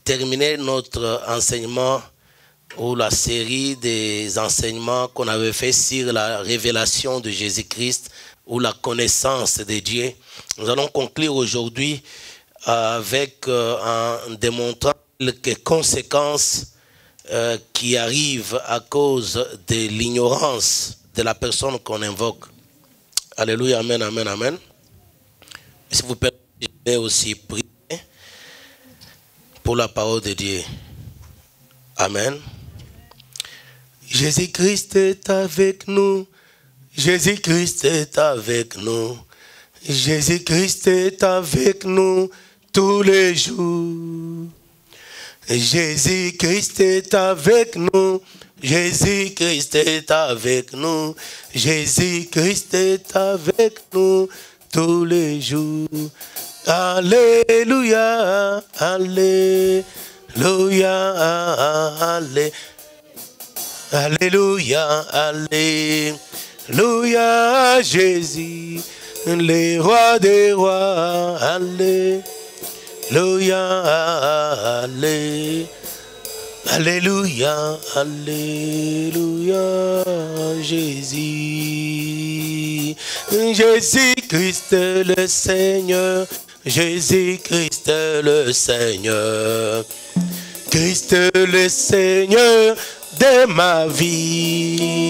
Terminer notre enseignement ou la série des enseignements qu'on avait fait sur la révélation de Jésus-Christ ou la connaissance de Dieu. Nous allons conclure aujourd'hui avec en démontrant quelques conséquences qui arrivent à cause de l'ignorance de la personne qu'on invoque. Alléluia, amen, amen, amen. Si vous permettez, je vais aussi prier pour la parole de Dieu. Amen. Jésus-Christ est avec nous. Jésus-Christ est avec nous. Jésus-Christ est avec nous tous les jours. Jésus-Christ est avec nous. Jésus-Christ est avec nous. Jésus-Christ est avec nous tous les jours. Alléluia, alléluia, alléluia, alléluia, alléluia, Jésus, le roi des rois, alléluia, alléluia, alléluia, Jésus, Jésus-Christ le Seigneur. Jésus-Christ le Seigneur, Christ le Seigneur de ma vie.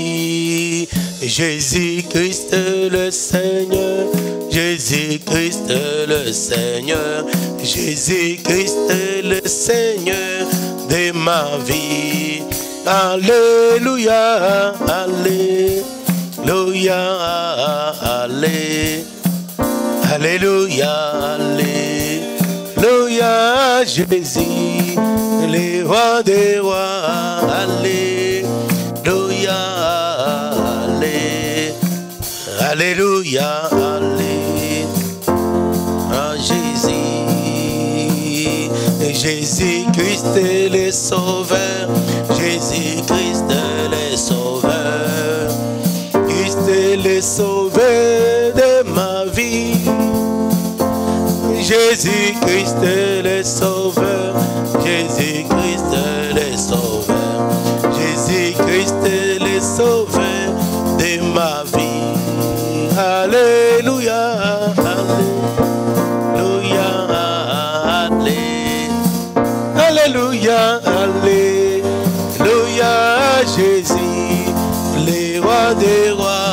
Jésus-Christ le Seigneur, Jésus-Christ le Seigneur, Jésus-Christ le Seigneur de ma vie. Alléluia, alléluia, alléluia. Alléluia, alléluia, Jésus, le roi des rois, alléluia, alléluia, alléluia, Jésus, Jésus-Christ est le sauveur, Jésus-Christ est le sauveur, Christ est le sauveur de ma vie. Jésus-Christ est le sauveur, Jésus-Christ est le sauveur, Jésus-Christ est le sauveur de ma vie. Alléluia, alléluia, alléluia, alléluia, Jésus, le roi des rois.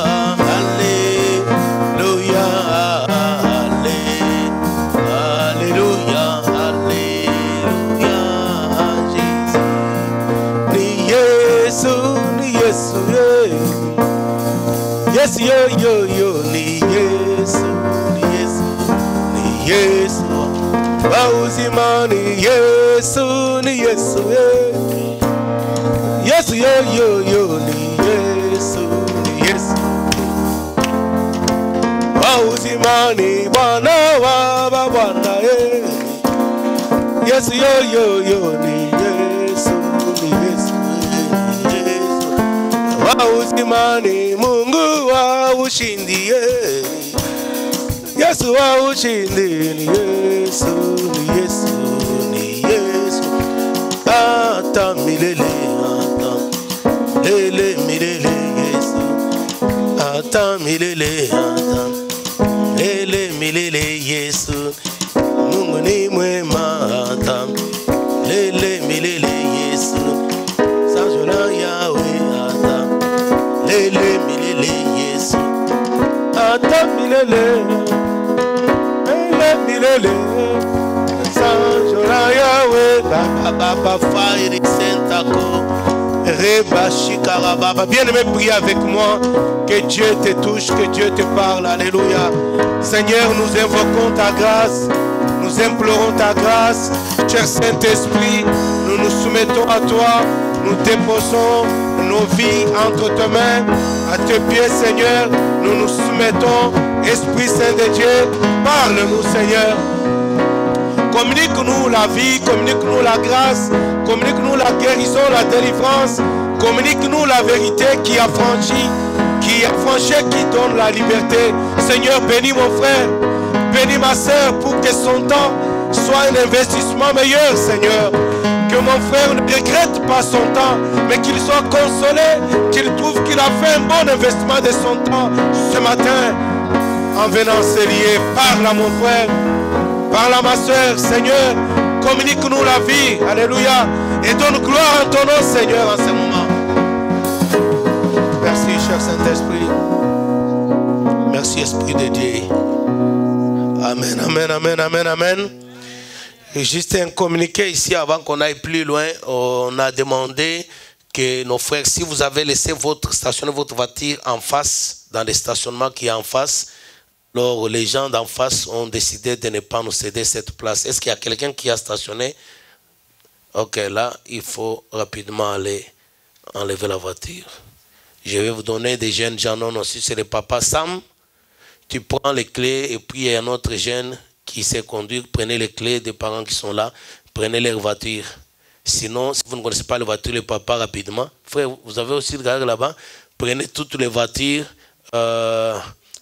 Yes, yo, yo, yo, ni Yesu, ni Yesu, ni Yesu. Wauzima ni Yesu, ni Yesu, yes, yo, yo, yo, ni Yesu, ni Yesu. Wauzima ni Bwana wa Bwana, yes, yo, yo, yo, ni Yesu, ni Yesu. Wauzima ni Mungu wa ushindi, Yesu wa ushindi, ni Yesu, ni Yesu, ni Yesu. Ata milele, ata lele milele, Yesu. Ata milele, ata lele milele, Yesu. Mungu ni mwema, ata lele milele, Yesu. Sanjona Yahweh, ata lele milele, Yesu. Ata milele, lele milele. Sanjona Yahweh, Baba Fire Sentako, Reba Shikarababa. Bien-aimé, prie avec moi. Que Dieu te touche, que Dieu te parle. Alléluia. Seigneur, nous invoquons ta grâce. Nous implorons ta grâce. Cher Saint-Esprit, nous nous soumettons à toi. Nous déposons nos vies entre tes mains. À tes pieds, Seigneur, nous nous soumettons. Esprit Saint de Dieu, parle-nous, Seigneur. Communique-nous la vie, communique-nous la grâce, communique-nous la guérison, la délivrance, communique-nous la vérité qui affranchit, qui et affranchir qui donne la liberté. Seigneur, bénis mon frère, bénis ma soeur pour que son temps soit un investissement meilleur, Seigneur. Que mon frère ne regrette pas son temps, mais qu'il soit consolé, qu'il trouve qu'il a fait un bon investissement de son temps ce matin. En venant se lier, parle à mon frère, parle à ma soeur, Seigneur, communique-nous la vie, alléluia, et donne gloire en ton nom, Seigneur, en ce moment. Merci, cher Saint-Esprit. Merci, Esprit de Dieu. Amen, amen, amen, amen, amen. Et juste un communiqué ici avant qu'on aille plus loin. On a demandé que nos frères, si vous avez laissé stationner votre voiture en face, dans les stationnements qui est en face, alors les gens d'en face ont décidé de ne pas nous céder cette place. Est-ce qu'il y a quelqu'un qui a stationné? Ok, là, il faut rapidement aller enlever la voiture. Je vais vous donner des jeunes gens, non aussi, c'est le papa Sam. Tu prends les clés et puis il y a un autre jeune qui sait conduire. Prenez les clés des parents qui sont là, prenez leur voiture. Sinon, si vous ne connaissez pas les voitures, le papa rapidement. Frère, vous avez aussi le garage là-bas. Prenez toutes les voitures,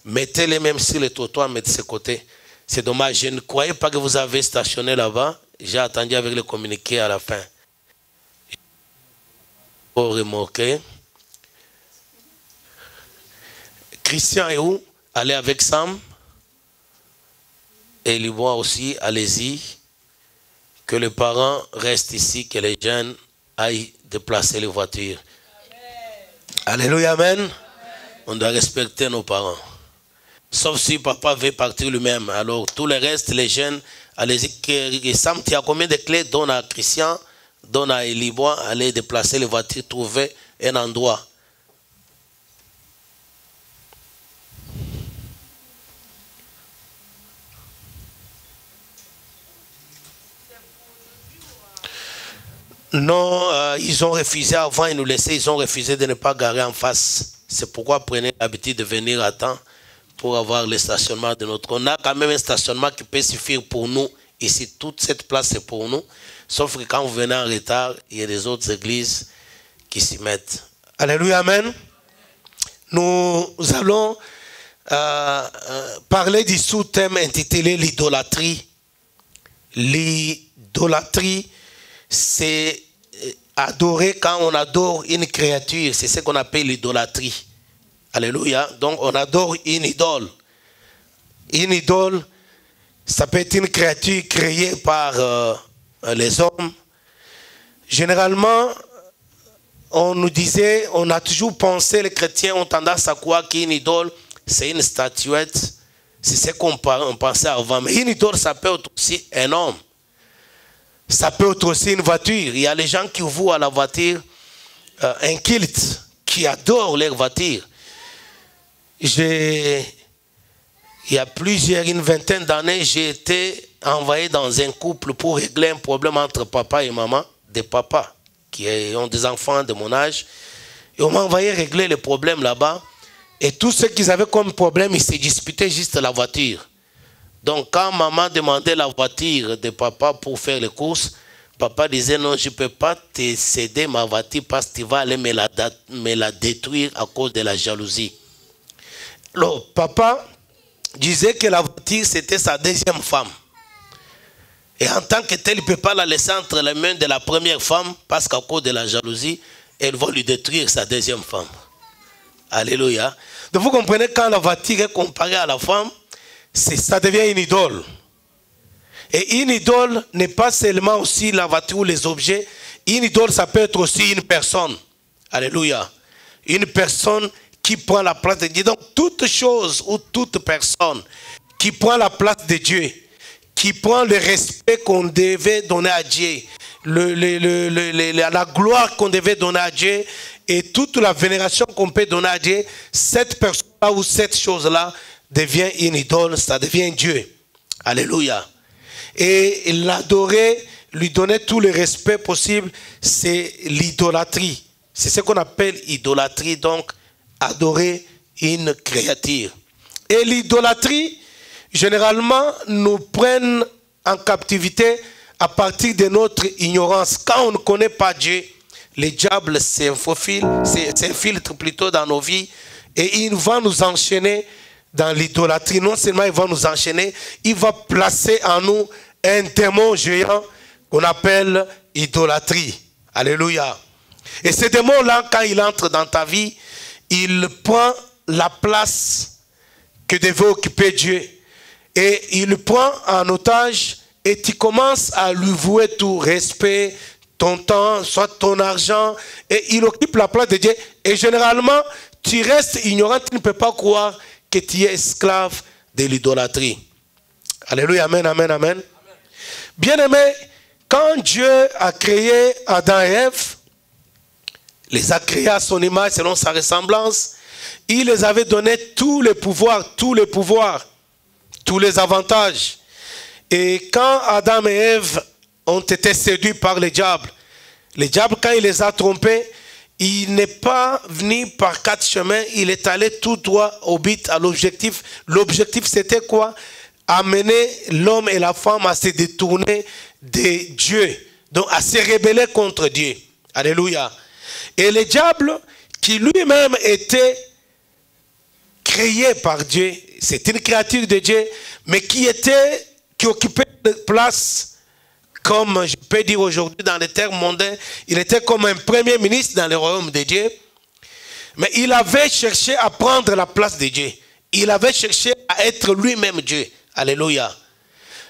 mettez-les même sur le trottoir, mettez de ce côté. C'est dommage, je ne croyais pas que vous avez stationné là-bas. J'ai attendu avec le communiqué à la fin. Pour remorquer. Christian est où? Allez avec Sam. Et Libois aussi, allez-y. Que les parents restent ici, que les jeunes aillent déplacer les voitures. Amen. Alléluia, amen. Amen. On doit respecter nos parents. Sauf si papa veut partir lui-même. Alors, tout le reste, les jeunes, allez-y. Sam, tu as combien de clés? Donne à Christian, donne à Libois, allez déplacer les voitures, trouver un endroit. Non, ils ont refusé avant, ils nous laissaient, ils ont refusé de ne pas garer en face. C'est pourquoi prenez l'habitude de venir à temps pour avoir le stationnement de notre... On a quand même un stationnement qui peut suffire pour nous. Ici, toute cette place, c'est pour nous. Sauf que quand vous venez en retard, il y a des autres églises qui s'y mettent. Alléluia, amen. Nous allons parler du sous-thème intitulé l'idolâtrie. L'idolâtrie, c'est adorer quand on adore une créature. C'est ce qu'on appelle l'idolâtrie. Alléluia. Donc on adore une idole. Une idole, ça peut être une créature créée par les hommes. Généralement, on nous disait, on a toujours pensé, les chrétiens ont tendance à croire qu'une idole, c'est une statuette. C'est ce qu'on pensait avant. Mais une idole, ça peut être aussi un homme. Ça peut être aussi une voiture. Il y a les gens qui vouent à la voiture un culte, qui adorent leur voiture. Il y a une vingtaine d'années, j'ai été envoyé dans un couple pour régler un problème entre papa et maman, des papas qui ont des enfants de mon âge. Et on m'a envoyé régler le problème là-bas. Et tout ce qu'ils avaient comme problème, ils se disputaient juste la voiture. Donc, quand maman demandait la voiture de papa pour faire les courses, papa disait non, je ne peux pas te céder ma voiture parce que tu vas aller me la détruire à cause de la jalousie. Alors, papa disait que la voiture, c'était sa deuxième femme. Et en tant que tel, il ne peut pas la laisser entre les mains de la première femme parce qu'à cause de la jalousie, elle va lui détruire sa deuxième femme. Alléluia. Donc, vous comprenez, quand la voiture est comparée à la femme, ça devient une idole. Et une idole n'est pas seulement aussi la voiture ou les objets. Une idole, ça peut être aussi une personne. Alléluia. Une personne qui prend la place de Dieu. Donc, toute chose ou toute personne qui prend la place de Dieu, qui prend le respect qu'on devait donner à Dieu, la gloire qu'on devait donner à Dieu et toute la vénération qu'on peut donner à Dieu, cette personne-là ou cette chose-là devient une idole, ça devient Dieu. Alléluia. Et l'adorer, lui donner tout le respect possible, c'est l'idolâtrie. C'est ce qu'on appelle idolâtrie, donc adorer une créature. Et l'idolâtrie, généralement, nous prennent en captivité à partir de notre ignorance. Quand on ne connaît pas Dieu, le diable s'infiltre plutôt dans nos vies Et il va nous enchaîner dans l'idolâtrie. Non seulement il va nous enchaîner, il va placer en nous un démon géant qu'on appelle idolâtrie. Alléluia. Et ce démon-là, quand il entre dans ta vie, il prend la place que devait occuper Dieu. Et il prend en otage et tu commences à lui vouer tout respect, ton temps, soit ton argent, et il occupe la place de Dieu. Et généralement, tu restes ignorant, tu ne peux pas croire que tu es esclave de l'idolâtrie. Alléluia, amen, amen, amen. Bien-aimé, quand Dieu a créé Adam et Ève, les a créés à son image, selon sa ressemblance, il les avait donné tous les pouvoirs, tous les avantages. Et quand Adam et Ève ont été séduits par le diable, quand il les a trompés, il n'est pas venu par 4 chemins, il est allé tout droit au but, à l'objectif. L'objectif c'était quoi? Amener l'homme et la femme à se détourner de Dieu, donc à se rebeller contre Dieu. Alléluia. Et le diable, qui lui-même était créé par Dieu, c'est une créature de Dieu, mais qui occupait une place, comme je peux dire aujourd'hui dans les termes mondains, il était comme un premier ministre dans le royaume de Dieu, mais il avait cherché à prendre la place de Dieu. Il avait cherché à être lui-même Dieu. Alléluia.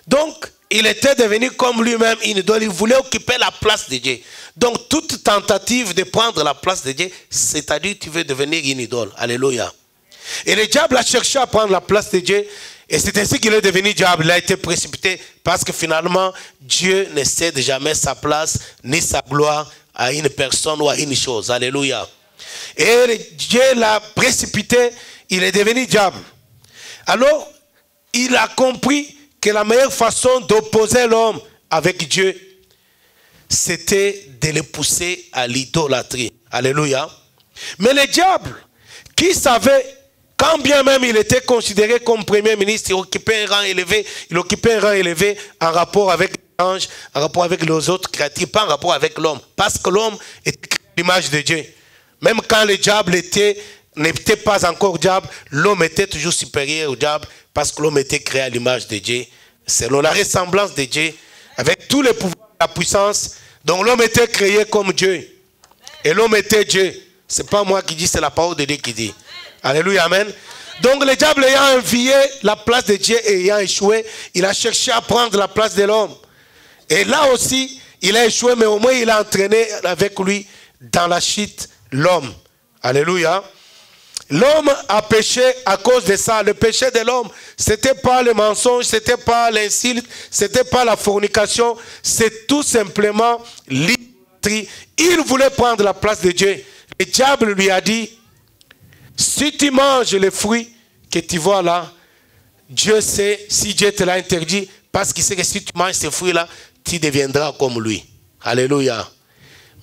Donc, il était devenu comme lui-même une idole. Il voulait occuper la place de Dieu. Donc, toute tentative de prendre la place de Dieu, c'est-à-dire que tu veux devenir une idole. Alléluia. Et le diable a cherché à prendre la place de Dieu. Et c'est ainsi qu'il est devenu diable. Il a été précipité parce que finalement, Dieu ne cède jamais sa place ni sa gloire à une personne ou à une chose. Alléluia. Et Dieu l'a précipité, il est devenu diable. Alors, il a compris que la meilleure façon d'opposer l'homme avec Dieu, c'était de le pousser à l'idolâtrie. Alléluia. Mais le diable, qui savait, quand bien même il était considéré comme premier ministre, il occupait un rang élevé en rapport avec les anges, en rapport avec les autres créatures, pas en rapport avec l'homme. Parce que l'homme était l'image de Dieu. Même quand le diable n'était pas encore diable, l'homme était toujours supérieur au diable parce que l'homme était créé à l'image de Dieu, selon la ressemblance de Dieu, avec tous les pouvoirs et la puissance. Donc l'homme était créé comme Dieu. Et l'homme était Dieu. Ce n'est pas moi qui dis, c'est la parole de Dieu qui dit. Alléluia, amen. Donc le diable ayant envié la place de Dieu et ayant échoué, il a cherché à prendre la place de l'homme. Et là aussi, il a échoué, mais au moins il a entraîné avec lui dans la chute l'homme. Alléluia. L'homme a péché à cause de ça. Le péché de l'homme, ce n'était pas le mensonge, ce n'était pas l'insulte, ce n'était pas la fornication, c'est tout simplement l'idolâtrie. Il voulait prendre la place de Dieu. Le diable lui a dit, si tu manges les fruits que tu vois là, Dieu sait, si Dieu te l'a interdit, parce qu'il sait que si tu manges ces fruits-là, tu deviendras comme lui. Alléluia.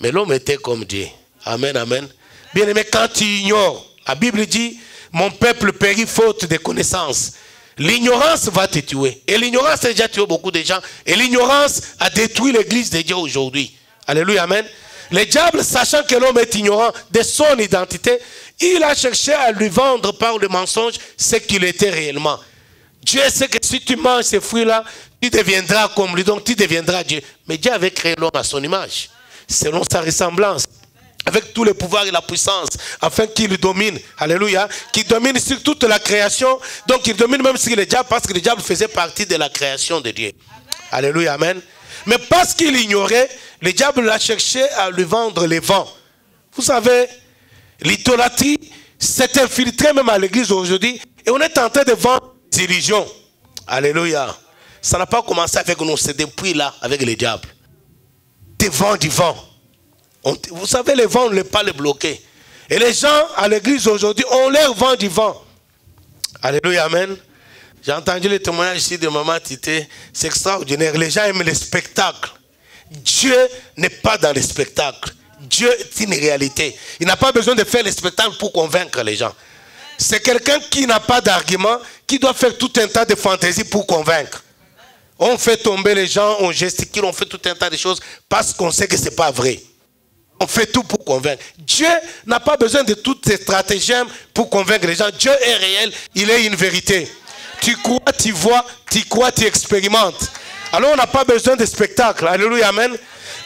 Mais l'homme était comme Dieu. Amen, amen. Bien aimé, quand tu ignores, la Bible dit, mon peuple périt faute de connaissances. L'ignorance va te tuer. Et l'ignorance a déjà tué beaucoup de gens. Et l'ignorance a détruit l'église de Dieu aujourd'hui. Alléluia, amen. Le diable, sachant que l'homme est ignorant de son identité, il a cherché à lui vendre par le mensonge ce qu'il était réellement. Dieu sait que si tu manges ces fruits-là, tu deviendras comme lui, donc tu deviendras Dieu. Mais Dieu avait créé l'homme à son image, selon sa ressemblance, avec tous les pouvoirs et la puissance, afin qu'il domine, alléluia, qu'il domine sur toute la création, donc il domine même sur le diable, parce que le diable faisait partie de la création de Dieu. Alléluia, amen. Mais parce qu'il ignorait, le diable a cherché à lui vendre les vents. Vous savez, l'idolâtrie s'est infiltrée même à l'église aujourd'hui, et on est en train de vendre des illusions. Alléluia. Ça n'a pas commencé avec nous, c'est depuis là, avec le diable. Des vents du vent. Vous savez, les vents, on ne peut pas les bloquer. Et les gens à l'église aujourd'hui, on leur vend du vent. Alléluia, amen. J'ai entendu le témoignage ici de Maman Tité. C'est extraordinaire. Les gens aiment les spectacles. Dieu n'est pas dans les spectacles. Dieu est une réalité. Il n'a pas besoin de faire les spectacles pour convaincre les gens. C'est quelqu'un qui n'a pas d'argument, qui doit faire tout un tas de fantaisies pour convaincre. On fait tomber les gens, on gesticule, on fait tout un tas de choses parce qu'on sait que ce n'est pas vrai. on fait tout pour convaincre. Dieu n'a pas besoin de toutes ces stratagèmes pour convaincre les gens. Dieu est réel, il est une vérité. Tu crois, tu vois, tu crois, tu expérimentes. Alors on n'a pas besoin de spectacle. Alléluia, amen.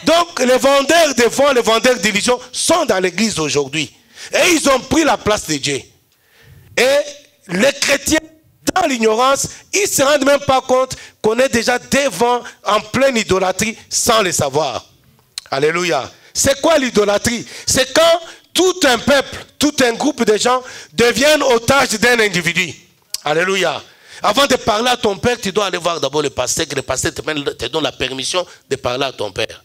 Donc les vendeurs de vent, les vendeurs d'illusions sont dans l'église aujourd'hui. Et ils ont pris la place de Dieu. Et les chrétiens, dans l'ignorance, ils ne se rendent même pas compte qu'on est déjà devant en pleine idolâtrie sans le savoir. Alléluia. C'est quoi l'idolâtrie? C'est quand tout un peuple, tout un groupe de gens deviennent otages d'un individu. Alléluia. Avant de parler à ton père, tu dois aller voir d'abord le pasteur, que le pasteur te donne la permission de parler à ton père.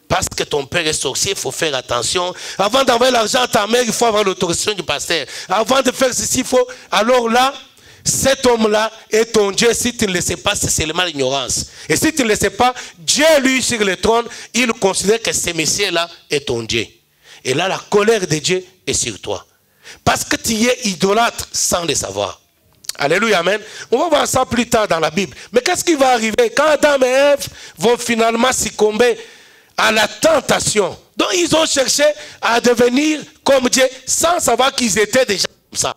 Parce que ton père est sorcier, il faut faire attention. Avant d'envoyer l'argent à ta mère, il faut avoir l'autorisation du pasteur. Avant de faire ceci, il faut... Alors là, cet homme-là est ton Dieu. Si tu ne le sais pas, c'est seulement l'ignorance. Et si tu ne le sais pas, Dieu, lui, sur le trône, il considère que ce monsieur-là est ton Dieu. Et là, la colère de Dieu est sur toi. Parce que tu es idolâtre sans le savoir. Alléluia, amen. On va voir ça plus tard dans la Bible. Mais qu'est-ce qui va arriver quand Adam et Ève vont finalement succomber à la tentation? Donc ils ont cherché à devenir comme Dieu sans savoir qu'ils étaient déjà comme ça.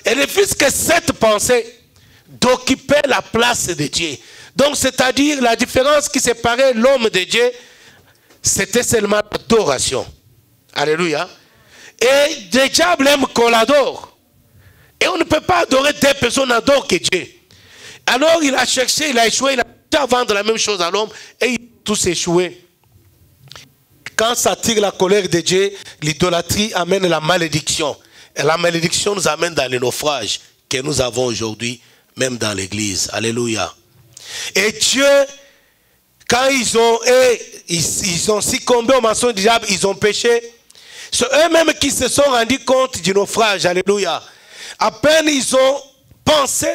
Et puisque cette pensée d'occuper la place de Dieu, donc c'est-à-dire la différence qui séparait l'homme de Dieu, c'était seulement l'adoration. Alléluia. Et le diable aime qu'on l'adore. Et on ne peut pas adorer des personnes adorent que Dieu. Alors il a cherché, il a échoué, il a cherché à vendre la même chose à l'homme et ils ont tous échoué. Quand ça tire la colère de Dieu, l'idolâtrie amène la malédiction. Et la malédiction nous amène dans les naufrages que nous avons aujourd'hui, même dans l'église. Alléluia. Et Dieu, quand ils ont succombé au mensonge du diable, ils ont péché. C'est eux-mêmes qui se sont rendus compte du naufrage. Alléluia. À peine ils ont pensé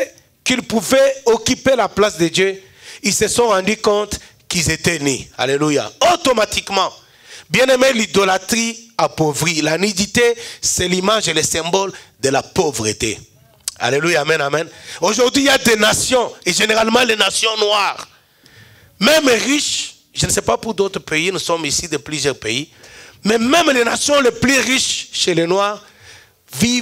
qu'ils pouvaient occuper la place de Dieu, ils se sont rendus compte qu'ils étaient nés. Alléluia. Automatiquement. Bien aimé, l'idolâtrie appauvrit. La nudité, c'est l'image et le symbole de la pauvreté. Alléluia, amen, amen. Aujourd'hui, il y a des nations, et généralement les nations noires, même riches, je ne sais pas pour d'autres pays, nous sommes ici de plusieurs pays, mais même les nations les plus riches chez les Noirs,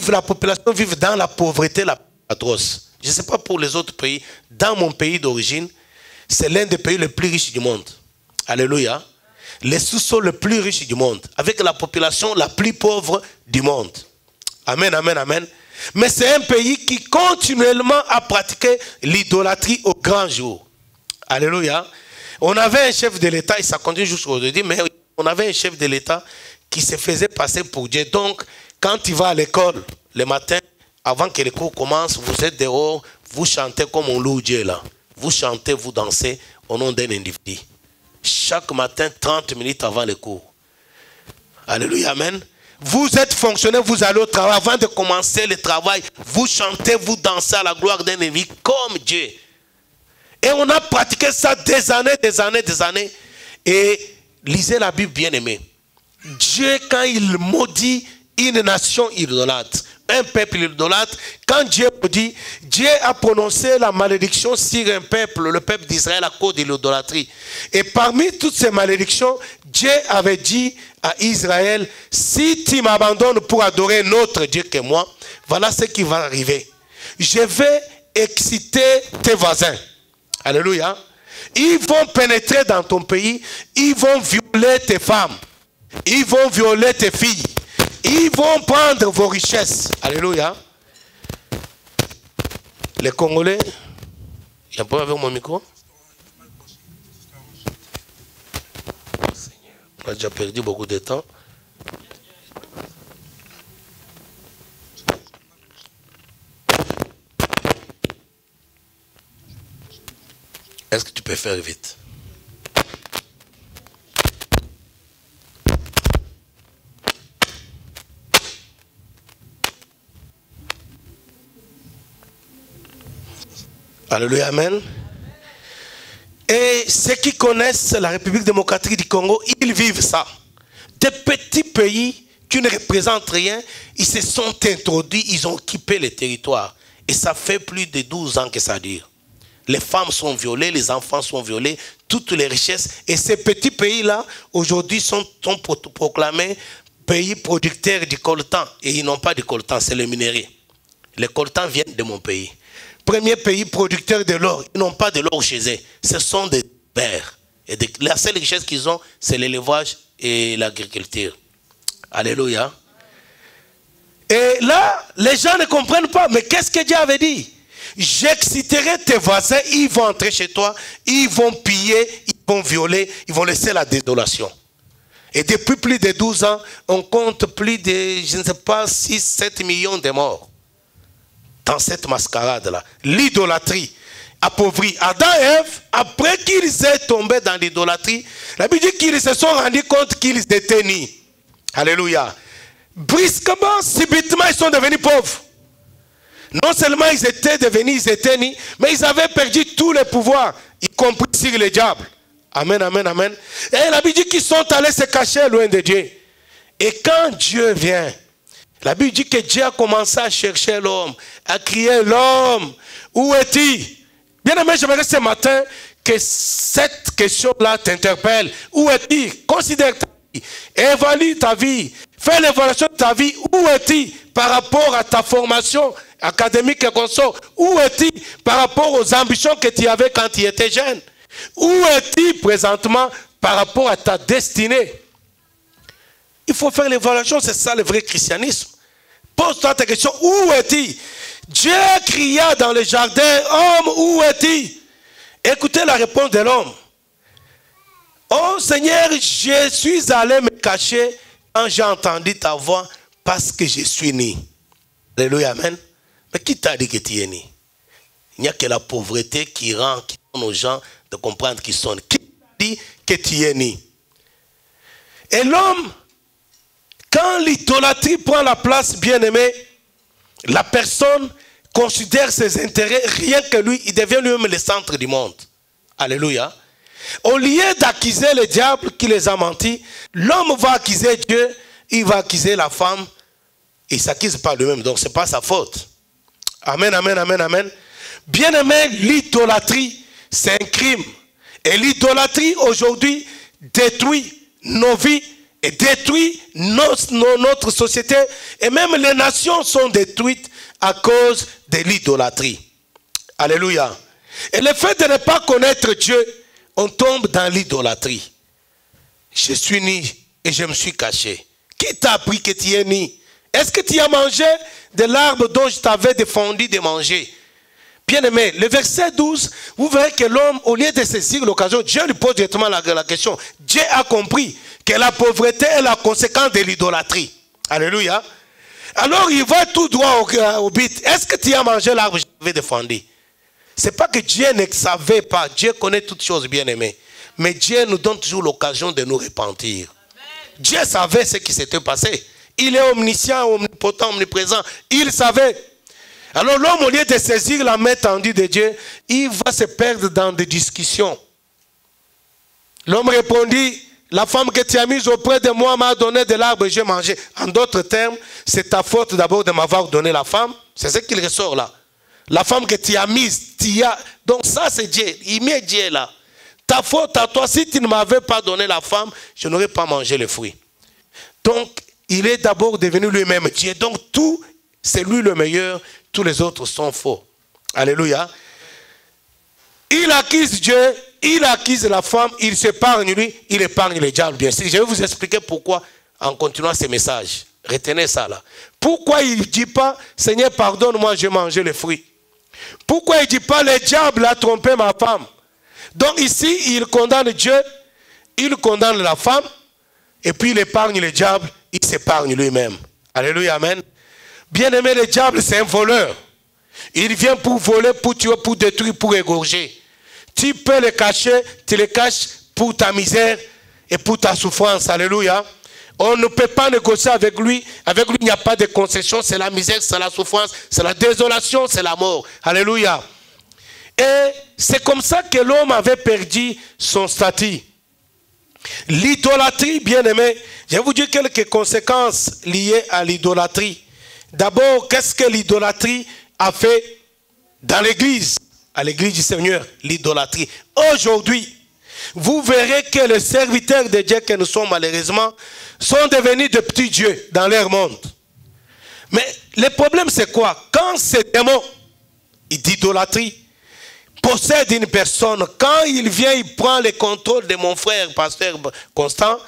la population vive dans la pauvreté la plus atroce. Je ne sais pas pour les autres pays. Dans mon pays d'origine, c'est l'un des pays les plus riches du monde. Alléluia. Les sous-sols les plus riches du monde, avec la population la plus pauvre du monde. Amen, amen, amen. Mais c'est un pays qui continuellement a pratiqué l'idolâtrie au grand jour. Alléluia. On avait un chef de l'État, et ça continue jusqu'aujourd'hui, mais on avait un chef de l'État qui se faisait passer pour Dieu. Donc, quand tu vas à l'école, le matin, avant que les cours commencent, vous êtes dehors, vous chantez comme on loue Dieu là. Vous chantez, vous dansez au nom d'un individu. Chaque matin, 30 minutes avant les cours. Alléluia, amen. Vous êtes fonctionnaire, vous allez au travail. Avant de commencer le travail, vous chantez, vous dansez à la gloire d'un individu comme Dieu. Et on a pratiqué ça des années, des années, des années. Et lisez la Bible, bien aimé. Dieu, quand il maudit une nation idolâtre, un peuple idolâtre, quand Dieu maudit, Dieu a prononcé la malédiction sur un peuple, le peuple d'Israël, à cause de l'idolâtrie. Et parmi toutes ces malédictions, Dieu avait dit à Israël, si tu m'abandonnes pour adorer notre Dieu que moi, voilà ce qui va arriver. Je vais exciter tes voisins. Alléluia. Ils vont pénétrer dans ton pays, ils vont violer tes femmes, ils vont violer tes filles. Ils vont prendre vos richesses. Alléluia. Les Congolais, il y a un problème avec mon micro? On a déjà perdu beaucoup de temps. Est-ce que tu peux faire vite? Alléluia, amen. Et ceux qui connaissent la République démocratique du Congo, ils vivent ça. Des petits pays qui ne représentent rien, ils se sont introduits, ils ont occupé les territoires. Et ça fait plus de 12 ans que ça dure. Les femmes sont violées, les enfants sont violés, toutes les richesses. Et ces petits pays-là, aujourd'hui, sont proclamés pays producteurs du coltan. Et ils n'ont pas de coltan, c'est le minerai. Les coltans viennent de mon pays. Premier pays producteur de l'or. Ils n'ont pas de l'or chez eux. Ce sont des verts. Et la seule richesse qu'ils ont, c'est l'élevage et l'agriculture. Alléluia. Et là, les gens ne comprennent pas. Mais qu'est-ce que Dieu avait dit? J'exciterai tes voisins, ils vont entrer chez toi, ils vont piller, ils vont violer, ils vont laisser la désolation. Et depuis plus de 12 ans, on compte plus de, je ne sais pas, 6-7 millions de morts. Dans cette mascarade-là. L'idolâtrie appauvrie. Adam et Ève, après qu'ils aient tombé dans l'idolâtrie, la Bible dit qu'ils se sont rendus compte qu'ils étaient nus. Alléluia. Brusquement, subitement, ils sont devenus pauvres. Non seulement ils étaient nus, mais ils avaient perdu tous les pouvoirs, y compris sur le diable. Amen, amen, amen. Et la Bible dit qu'ils sont allés se cacher loin de Dieu. Et quand Dieu vient, la Bible dit que Dieu a commencé à chercher l'homme, à crier l'homme. Où est-il? Bien aimé, j'aimerais ce matin que cette question-là t'interpelle. Où est-il? Considère ta vie, évalue ta vie, fais l'évaluation de ta vie. Où est-il par rapport à ta formation académique et consort? Où est-il par rapport aux ambitions que tu avais quand tu étais jeune? Où es-tu présentement par rapport à ta destinée? Il faut faire l'évaluation, c'est ça le vrai christianisme. Pose-toi ta question, où es-tu? Dieu cria dans le jardin, homme, où es-tu? Écoutez la réponse de l'homme. Oh Seigneur, je suis allé me cacher quand j'ai entendu ta voix parce que je suis né. Alléluia, amen. Mais qui t'a dit que tu es né? Il n'y a que la pauvreté qui donne aux gens de comprendre qu'ils sont. Qui t'a dit que tu es né? Et l'homme, quand l'idolâtrie prend la place, bien aimé, la personne considère ses intérêts, rien que lui, il devient lui-même le centre du monde. Alléluia. Au lieu d'accuser le diable qui les a menti, l'homme va accuser Dieu, il va accuser la femme, il ne s'accuse pas lui-même, donc ce n'est pas sa faute. Amen, amen, amen, amen. Bien aimé, l'idolâtrie, c'est un crime. Et l'idolâtrie aujourd'hui détruit nos vies et détruit notre société. Et même les nations sont détruites à cause de l'idolâtrie. Alléluia. Et le fait de ne pas connaître Dieu, on tombe dans l'idolâtrie. Je suis né et je me suis caché. Qui t'a appris que tu es né? Est-ce que tu as mangé de l'arbre dont je t'avais défendu de manger? Bien aimé, le verset 12, vous verrez que l'homme, au lieu de saisir l'occasion, Dieu lui pose directement la question. Dieu a compris que la pauvreté est la conséquence de l'idolâtrie. Alléluia. Alors il va tout droit au but. Est-ce que tu as mangé l'arbre que je t'avais défendu? Ce n'est pas que Dieu ne savait pas. Dieu connaît toutes choses, bien aimé. Mais Dieu nous donne toujours l'occasion de nous repentir. Amen. Dieu savait ce qui s'était passé. Il est omniscient, omnipotent, omniprésent. Il savait. Alors l'homme, au lieu de saisir la main tendue de Dieu, il va se perdre dans des discussions. L'homme répondit, la femme que tu as mise auprès de moi m'a donné de l'arbre et j'ai mangé. En d'autres termes, c'est ta faute d'abord de m'avoir donné la femme. C'est ce qu'il ressort là. La femme que tu as mise, tu as... Donc ça c'est Dieu, il met Dieu là. Ta faute à toi, si tu ne m'avais pas donné la femme, je n'aurais pas mangé le fruit. Donc, il est d'abord devenu lui-même Dieu. Donc tout, c'est lui le meilleur, tous les autres sont faux. Alléluia. Il accuse Dieu, il accuse la femme, il s'épargne lui, il épargne le diable, bien sûr. Je vais vous expliquer pourquoi en continuant ce message. Retenez ça là. Pourquoi il ne dit pas, Seigneur, pardonne-moi, j'ai mangé le fruit? Pourquoi il ne dit pas, le diable a trompé ma femme? Donc ici, il condamne Dieu, il condamne la femme, et puis il épargne le diable, il s'épargne lui-même. Alléluia, amen. Bien aimé, le diable, c'est un voleur. Il vient pour voler, pour tuer, pour détruire, pour égorger. Tu peux le cacher, tu le caches pour ta misère et pour ta souffrance. Alléluia. On ne peut pas négocier avec lui. Avec lui, il n'y a pas de concession. C'est la misère, c'est la souffrance, c'est la désolation, c'est la mort. Alléluia. Et c'est comme ça que l'homme avait perdu son statut. L'idolâtrie, bien aimé, je vais vous dire quelques conséquences liées à l'idolâtrie. D'abord, qu'est-ce que l'idolâtrie a fait dans l'église? à l'église du Seigneur, l'idolâtrie. Aujourd'hui, vous verrez que les serviteurs de Dieu que nous sommes malheureusement sont devenus de petits dieux dans leur monde. Mais le problème c'est quoi? Quand ce démon d'idolâtrie possède une personne, quand il vient, il prend le contrôle de mon frère, pasteur Constant,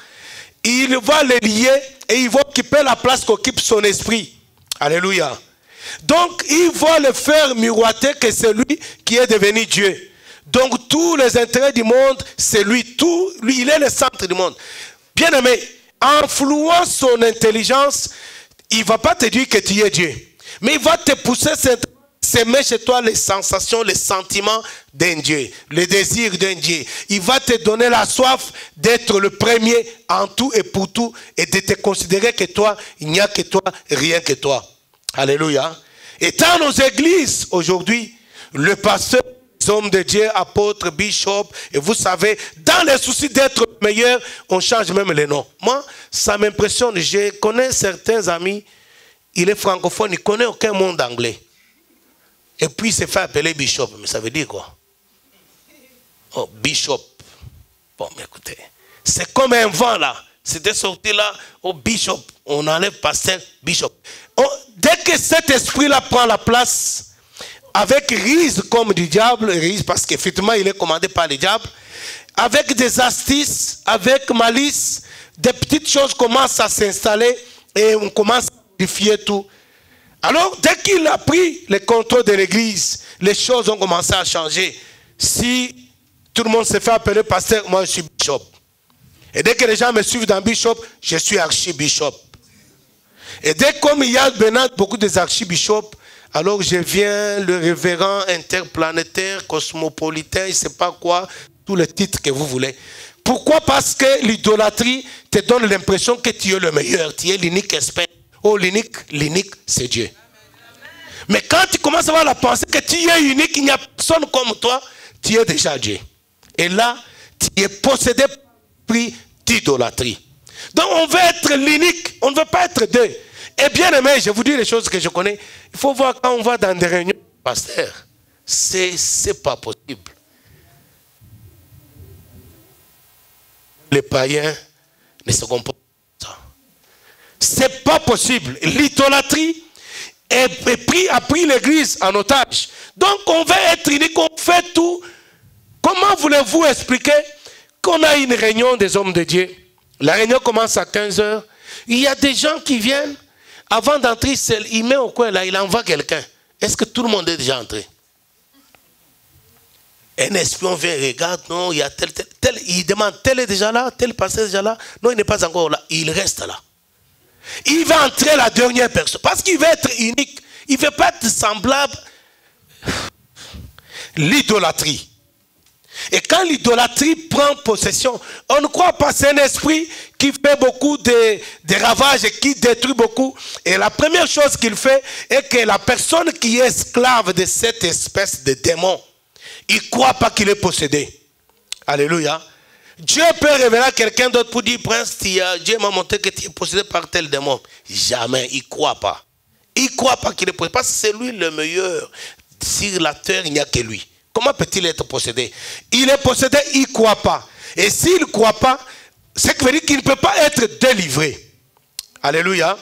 il va le lier et il va occuper la place qu'occupe son esprit. Alléluia. Donc, il va le faire miroiter que c'est lui qui est devenu Dieu. Donc, tous les intérêts du monde, c'est lui. Lui, il est le centre du monde. Bien aimé, en flouant son intelligence, il ne va pas te dire que tu es Dieu. Mais il va te pousser s'aimer chez toi les sensations, les sentiments d'un Dieu, les désirs d'un Dieu. Il va te donner la soif d'être le premier en tout et pour tout et de te considérer que toi, il n'y a que toi, rien que toi. Alléluia. Et dans nos églises aujourd'hui, le pasteur, les hommes de Dieu, apôtres, bishop, et vous savez, dans les soucis d'être meilleur, on change même les noms. Moi, ça m'impressionne. Je connais certains amis, il est francophone, il ne connaît aucun mot d'anglais. Et puis il s'est fait appeler bishop. Mais ça veut dire quoi? Oh, bishop. Bon, mais écoutez, c'est comme un vent là. C'était sorti là, au bishop. On enlève pasteur, bishop. Oh, dès que cet esprit-là prend la place, avec rise comme du diable, rise parce qu'effectivement il est commandé par le diable, avec des astuces, avec malice, des petites choses commencent à s'installer et on commence à modifier tout. Alors, dès qu'il a pris le contrôle de l'église, les choses ont commencé à changer. Si tout le monde se fait appeler pasteur, moi je suis bishop. Et dès que les gens me suivent dans bishop, je suis archibishop. Et dès comme il y a maintenant beaucoup des archibishops, alors je viens le révérend interplanétaire, cosmopolitain, je ne sais pas quoi, tous les titres que vous voulez. Pourquoi? Parce que l'idolâtrie te donne l'impression que tu es le meilleur, tu es l'unique expert. Oh, l'unique, c'est Dieu. Mais quand tu commences à avoir la pensée que tu es unique, il n'y a personne comme toi, tu es déjà Dieu. Et là, tu es possédé par l'esprit d'idolâtrie. Donc on veut être l'unique, on ne veut pas être deux. Et bien aimé, je vous dis les choses que je connais. Il faut voir quand on va dans des réunions, pasteur, c'est pas possible. Les païens ne se comportent pas comme ça. C'est pas possible. L'idolâtrie a pris l'église en otage. Donc on veut être unique, on fait tout. Comment voulez-vous expliquer qu'on a une réunion des hommes de Dieu? La réunion commence à 15 h. Il y a des gens qui viennent, avant d'entrer, il met au coin là, il envoie quelqu'un. Est-ce que tout le monde est déjà entré? Un espion vient, regarde, non, il y a tel. Il demande, tel est déjà là, tel passé est déjà là. Non, il n'est pas encore là, il reste là. Il va entrer la dernière personne, parce qu'il veut être unique. Il ne veut pas être semblable. L'idolâtrie. Et quand l'idolâtrie prend possession, on ne croit pas, c'est un esprit qui fait beaucoup de ravages et qui détruit beaucoup. Et la première chose qu'il fait est que la personne qui est esclave de cette espèce de démon, il ne croit pas qu'il est possédé. Alléluia. Dieu peut révéler à quelqu'un d'autre pour dire, prince, Dieu m'a montré que tu es possédé par tel démon. Jamais, il ne croit pas. Il ne croit pas qu'il est possédé, parce que c'est lui le meilleur. Sur la terre, il n'y a que lui. Comment peut-il être possédé? Il est possédé, il ne croit pas. Et s'il ne croit pas, c'est que veut dire qu'il ne peut pas être délivré. Alléluia.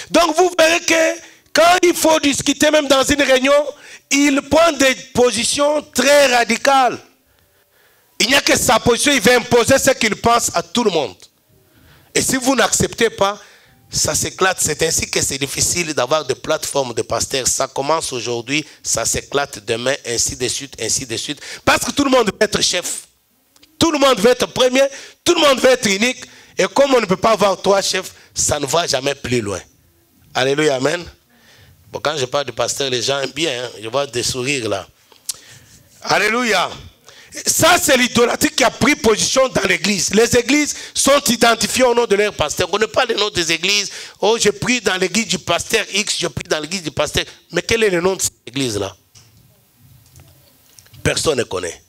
Donc vous verrez que quand il faut discuter, même dans une réunion, il prend des positions très radicales. Il n'y a que sa position, il va imposer ce qu'il pense à tout le monde. Et si vous n'acceptez pas, ça s'éclate. C'est ainsi que c'est difficile d'avoir des plateformes de pasteurs. Ça commence aujourd'hui, ça s'éclate demain, ainsi de suite, ainsi de suite. Parce que tout le monde veut être chef. Tout le monde veut être premier, tout le monde veut être unique. Et comme on ne peut pas avoir trois chefs, ça ne va jamais plus loin. Alléluia, amen. Bon, quand je parle de pasteur, les gens aiment bien. Hein? Je vois des sourires là. Alléluia. Ça, c'est l'idolâtrie qui a pris position dans l'église. Les églises sont identifiées au nom de leur pasteur. On ne connaît pas le nom des églises. Oh, j'ai pris dans l'église du pasteur X, j'ai pris dans l'église du pasteur. Mais quel est le nom de cette église-là? Personne ne connaît.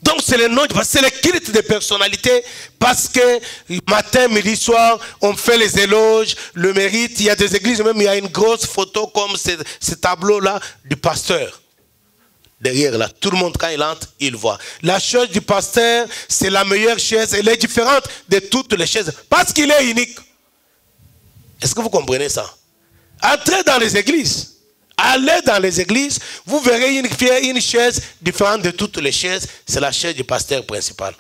Donc, c'est le nom, c'est le culte de personnalité. Parce que matin, midi, soir, on fait les éloges, le mérite. Il y a des églises, même il y a une grosse photo comme ce tableau-là du pasteur. derrière là. Tout le monde, quand il entre, il voit. La chaise du pasteur, c'est la meilleure chaise. Elle est différente de toutes les chaises. Parce qu'il est unique. Est-ce que vous comprenez ça? Entrez dans les églises. Allez dans les églises. Vous verrez une chaise différente de toutes les chaises. C'est la chaise du pasteur principal.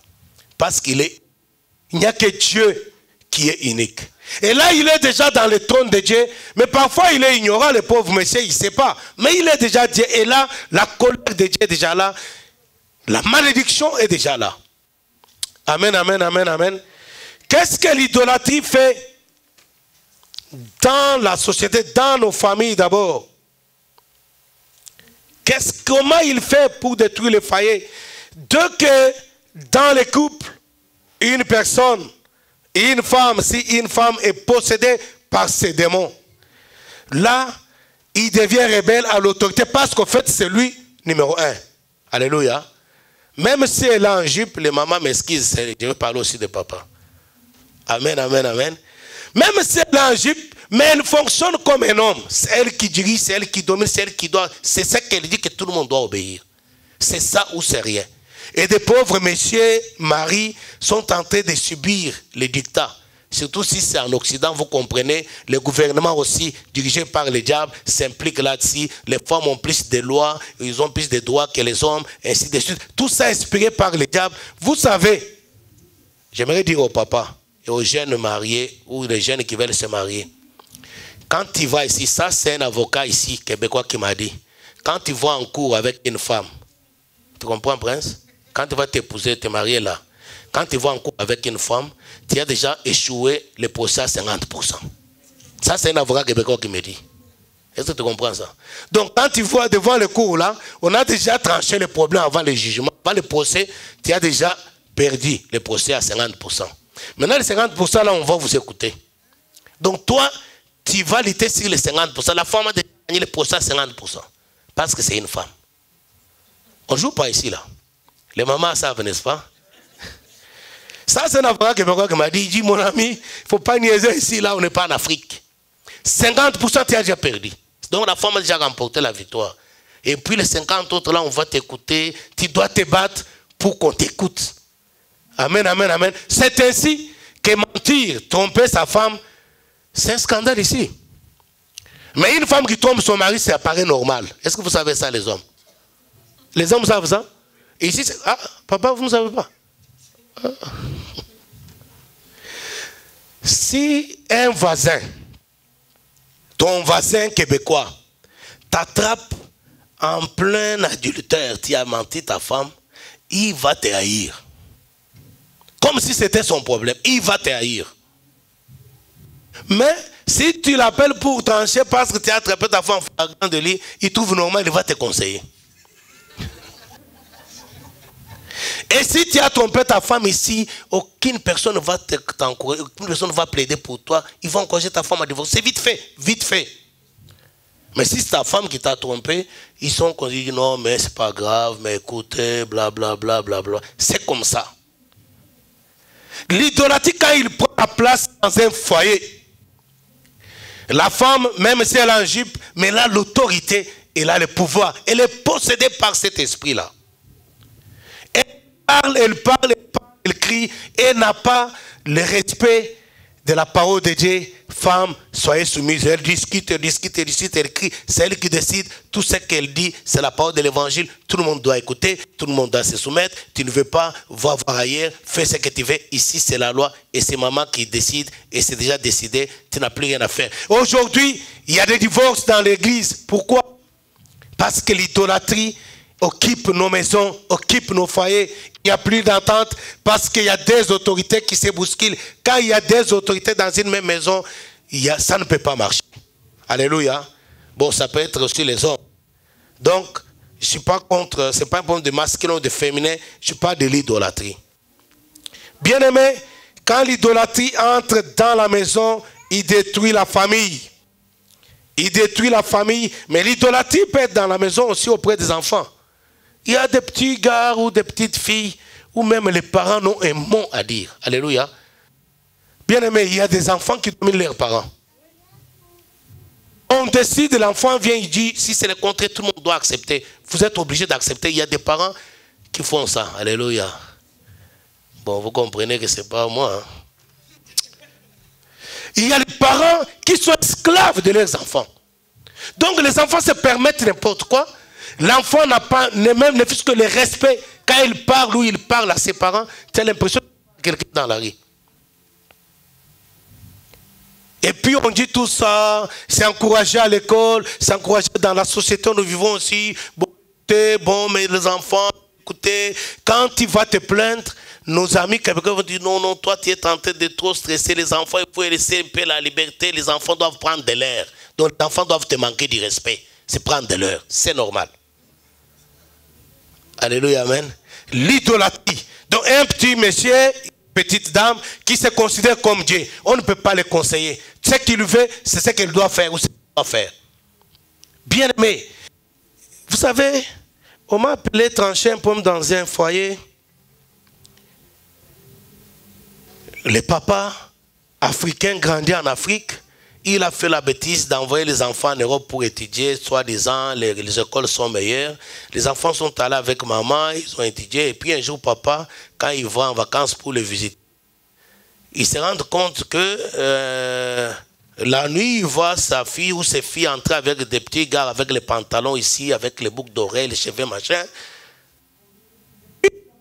Parce qu'il est... Il n'y a que Dieu qui est unique. Et là, il est déjà dans le trône de Dieu. Mais parfois, il est ignorant, le pauvre monsieur, il ne sait pas. Mais il est déjà Dieu. Et là, la colère de Dieu est déjà là. La malédiction est déjà là. Amen, amen, amen, amen. Qu'est-ce que l'idolâtrie fait dans la société, dans nos familles d'abord? Comment il fait pour détruire le foyer? Dès que dans les couples, une personne, une femme, si une femme est possédée par ces démons, là, il devient rebelle à l'autorité parce qu'en fait, c'est lui numéro 1. Alléluia. Même si elle est en jupe, les mamans m'excusent, je vais parler aussi de papa. Amen, amen, amen. Même si elle est en jupe, mais elle fonctionne comme un homme. C'est elle qui dirige, c'est elle qui domine, c'est elle qui doit. C'est ça qu'elle dit que tout le monde doit obéir. C'est ça ou c'est rien. Et des pauvres messieurs, maris, sont en train de subir les dictats. Surtout si c'est en Occident, vous comprenez, le gouvernement aussi, dirigé par le diable, s'implique là-dessus. Les femmes ont plus de lois, ils ont plus de droits que les hommes, ainsi de suite. Tout ça inspiré par le diable. Vous savez, j'aimerais dire au papa et aux jeunes mariés ou les jeunes qui veulent se marier, quand tu vas ici, ça c'est un avocat ici, québécois qui m'a dit, quand tu vas en cours avec une femme, tu comprends, Prince? Quand tu vas t'épouser, te marier là, quand tu vas en cours avec une femme, tu as déjà échoué le procès à 50%. Ça, c'est un avocat québécois qui me dit. Est-ce que tu comprends ça? Donc, quand tu vas devant le cours là, on a déjà tranché le problème avant le jugement. Avant le procès, tu as déjà perdu le procès à 50%. Maintenant, les 50% là, on va vous écouter. Donc, toi, tu vas lutter sur les 50%. La femme a déjà gagné le procès à 50%. Parce que c'est une femme. On ne joue pas ici là. Les mamans savent, n'est-ce pas? Ça, c'est un avocat québécois qui m'a dit, il dit, mon ami, il ne faut pas niaiser ici, là, on n'est pas en Afrique. 50%, tu as déjà perdu. Donc, la femme a déjà remporté la victoire. Et puis, les 50 autres, là, on va t'écouter. Tu dois te battre pour qu'on t'écoute. Amen, amen, amen. C'est ainsi que mentir, tromper sa femme, c'est un scandale ici. Mais une femme qui trompe son mari, ça paraît normal. Est-ce que vous savez ça, les hommes? Les hommes savent ça? Et ici, c'est... Ah, papa, vous ne savez pas? Ah. Si un voisin, ton voisin québécois, t'attrape en plein adultère, tu as menti ta femme, il va te haïr. Comme si c'était son problème, il va te haïr. Mais si tu l'appelles pour trancher parce que tu as attrapé ta femme en flagrant délit, il trouve normal, il va te conseiller. Et si tu as trompé ta femme ici, aucune personne ne va t'encourager, aucune personne ne va plaider pour toi. Ils vont encourager ta femme à divorcer. C'est vite fait, vite fait. Mais si c'est ta femme qui t'a trompé, ils sont qu'on dit non, mais c'est pas grave, mais écoutez, blablabla, bla, bla, bla. C'est comme ça. L'idolâtrie, quand il prend la place dans un foyer, la femme, même si elle est en jupe, mais elle a l'autorité, elle a le pouvoir. Elle est possédée par cet esprit-là. Elle parle, elle crie, et n'a pas le respect de la parole de Dieu. Femme, soyez soumise. Elle discute, elle crie. C'est elle qui décide. Tout ce qu'elle dit, c'est la parole de l'évangile. Tout le monde doit écouter, tout le monde doit se soumettre. Tu ne veux pas, va voir ailleurs, fais ce que tu veux. Ici, c'est la loi et c'est maman qui décide et c'est déjà décidé. Tu n'as plus rien à faire. Aujourd'hui, il y a des divorces dans l'église. Pourquoi? Parce que l'idolâtrie occupe nos maisons, occupe nos foyers. Il n'y a plus d'entente parce qu'il y a des autorités qui se bousculent. Quand il y a des autorités dans une même maison, ça ne peut pas marcher. Alléluia. Bon, ça peut être aussi les hommes. Donc, je ne suis pas contre, ce n'est pas un problème de masculin ou de féminin, je parle de l'idolâtrie. Bien aimé, quand l'idolâtrie entre dans la maison, il détruit la famille. Il détruit la famille, mais l'idolâtrie peut être dans la maison aussi auprès des enfants. Il y a des petits gars ou des petites filles où même les parents ont un mot à dire. Alléluia. Bien aimé, il y a des enfants qui dominent leurs parents. On décide, l'enfant vient, il dit, si c'est le contraire, tout le monde doit accepter. Vous êtes obligé d'accepter. Il y a des parents qui font ça. Alléluia. Bon, vous comprenez que ce n'est pas moi. Hein. Il y a des parents qui sont esclaves de leurs enfants. Donc les enfants se permettent n'importe quoi. L'enfant n'a pas, même ne fait que le respect. Quand il parle ou il parle à ses parents, tu as l'impression de quelqu'un dans la rue. Et puis on dit tout ça, c'est encouragé à l'école, c'est encouragé dans la société où nous vivons aussi. Bon, mais les enfants, écoutez, quand tu vas te plaindre, nos amis quelqu'un vont dire non, non, toi tu es en train de trop stresser les enfants, il faut laisser un peu la liberté, les enfants doivent prendre de l'air. Donc les enfants doivent te manquer du respect, c'est prendre de l'air, c'est normal. Alléluia, amen. L'idolâtrie. Donc un petit monsieur, petite dame qui se considère comme Dieu, on ne peut pas le conseiller. Ce qu'il veut, c'est ce qu'il doit faire ou ce qu'il doit faire. Bien aimé, vous savez, on m'a appelé trancher un pomme dans un foyer. Le papa africain grandi en Afrique, il a fait la bêtise d'envoyer les enfants en Europe pour étudier, soi-disant les écoles sont meilleures. Les enfants sont allés avec maman, ils ont étudié, et puis un jour papa, quand il va en vacances pour les visiter, il se rend compte que la nuit, il voit sa fille ou ses filles entrer avec des petits gars, avec les pantalons ici, avec les boucles d'oreilles, les cheveux, machin.